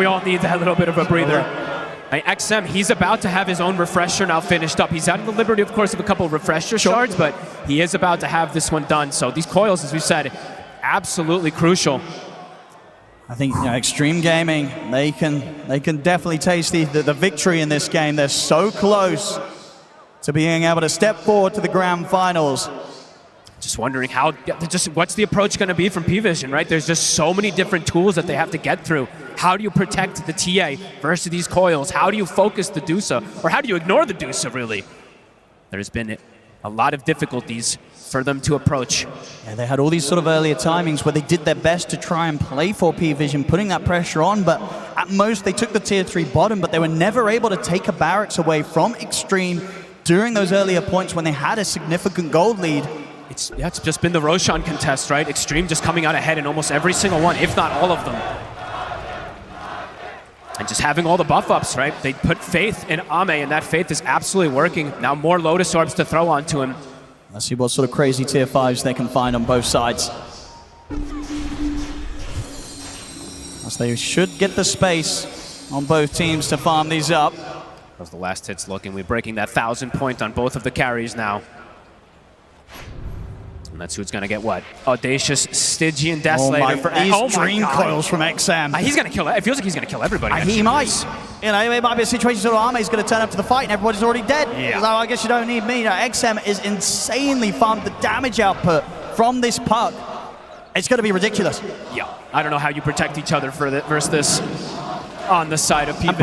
all need that little bit of a breather. XM, he's about to have his own refresher now finished up. He's at the liberty, of course, of a couple of refresher shards, but he is about to have this one done. So these coils, as we said, absolutely crucial. I think Extreme Gaming, they can definitely taste the victory in this game. They're so close to being able to step forward to the grand finals. Just wondering what's the approach going to be from Pvision, right? There's just so many different tools that they have to get through. How do you protect the TA versus these coils? How do you focus the Dusa? Or how do you ignore the Dusa, really? There's been a lot of difficulties for them to approach. Yeah, they had all these sort of earlier timings where they did their best to try and play for Pvision, putting that pressure on, but at most they took the tier 3 bottom, but they were never able to take a barracks away from Extreme during those earlier points when they had a significant gold lead. It's just been the Roshan contest, right? Extreme just coming out ahead in almost every single one, if not all of them. And just having all the buff ups, right? They put faith in Ame, and that faith is absolutely working. Now more Lotus Orbs to throw onto him. Let's see what sort of crazy tier 5s they can find on both sides. As they should get the space on both teams to farm these up. How's the last hits looking? We're breaking that 1,000 point on both of the carries now. And that's who's gonna get what? Audacious, Stygian, Desolator for these dream coils from XM. He's gonna kill it. It feels like he's gonna kill everybody. He might. It might be a situation where Ame's gonna turn up to the fight and everybody's already dead. Yeah. So I guess you don't need me. XM is insanely farmed. The damage output from this puck, it's gonna be ridiculous. Yeah. I don't know how you protect each other versus this on the side of Pvision. And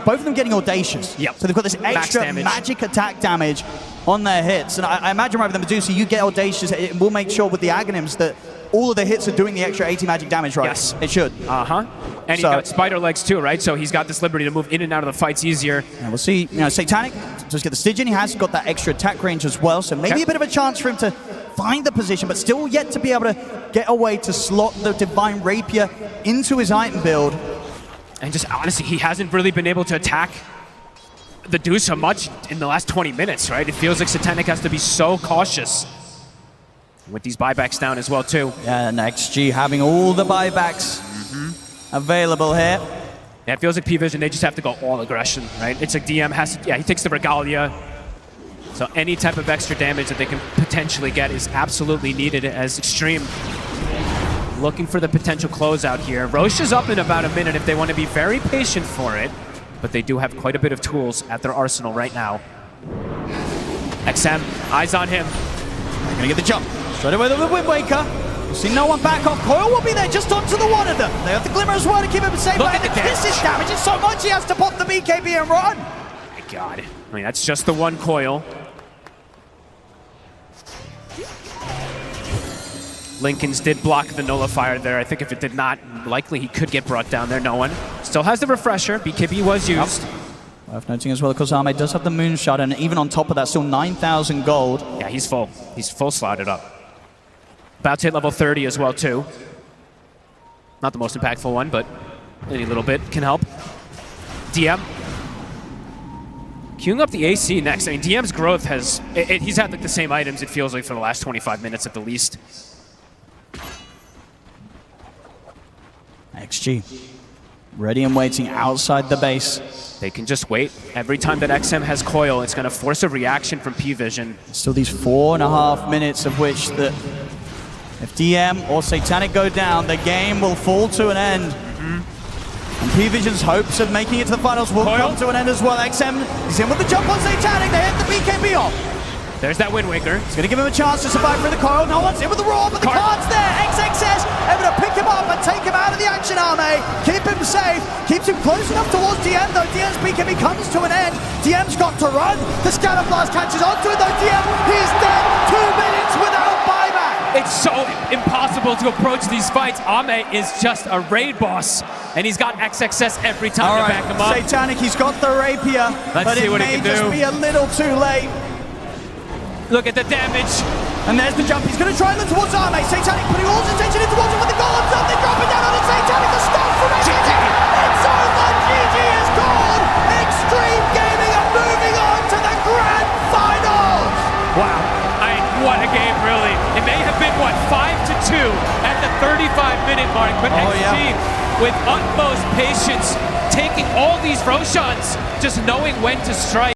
both of them getting Audacious. Yep. So they've got this extra magic attack damage on their hits. And I imagine right with the Medusa, you get Audacious, it will make sure with the Aghanims that all of the hits are doing the extra 80 magic damage, right? Yes. It should. And he's got spider legs too, right? So he's got this liberty to move in and out of the fights easier. And we'll see, Satanic, just get the Stygian, he has got that extra attack range as well, so maybe a bit of a chance for him to find the position, but still yet to be able to get a way to slot the Divine Rapier into his item build. And just honestly, he hasn't really been able to attack the Dusa much in the last 20 minutes, right? It feels like Satanic has to be so cautious with these buybacks down as well, too. Yeah, and XG having all the buybacks available here. Yeah, it feels like Pvision, they just have to go all aggression, right? It's like DM has to, he takes the Regalia. So any type of extra damage that they can potentially get is absolutely needed as Extreme looking for the potential closeout here. Roche is up in about a minute if they want to be very patient for it, but they do have quite a bit of tools at their arsenal right now. XM, eyes on him. They're going to get the jump. Straight away the Wind Waker. You see no one back off. Coil will be there just onto the one of them. They have the Glimmer as well to keep him safe. Look at the Kisses damage is so much he has to pop the BKB and run. My God. I mean, that's just the one coil. Lincoln's did block the nullifier there. I think if it did not, likely he could get brought down there. No one. Still has the refresher. BKB was used. Worth noting as well, because Arme does have the moonshot, and even on top of that, still 9,000 gold. Yeah, he's full. He's full slotted up. About to hit level 30 as well, too. Not the most impactful one, but any little bit can help. DM. Queuing up the AC next. I mean, DM's growth has... he's had like the same items, it feels like, for the last 25 minutes at the least. XG. Ready and waiting outside the base. They can just wait. Every time that XM has coil, it's going to force a reaction from Pvision. Still these 4.5 minutes of which that if DM or Satanic go down, the game will fall to an end. And Pvision's hopes of making it to the finals will come to an end as well. XM, he's in with the jump on Satanic. They hit the BKB off. There's that Wind Waker. It's going to give him a chance to survive through the coil. No one's in with the roar, but the card's there. XXS able to pick him up and take him out of the action, Arme. Keep him safe. Keeps him close enough towards DM, though. DM's BKB comes to an end. DM's got to run. The Scatter Blast catches onto it, though. DM, he's dead. 2 minutes without buyback. It's so impossible to approach these fights. Ame is just a raid boss, and he's got XXS every time to back him up. Satanic, he's got the rapier, but it may just be a little too late. Look at the damage. And there's the jump. He's going to try and look towards Arme. Satanic putting all his attention in towards him with the golems up. They drop it down on it. Satanic, the stop from XG. It's over. GG is called. Extreme Gaming are moving on to the grand finals. Wow. What a game, really. It may have been, what, 5-2 at the 35-minute mark, but XG, with utmost patience, taking all these Roshans, just knowing when to strike.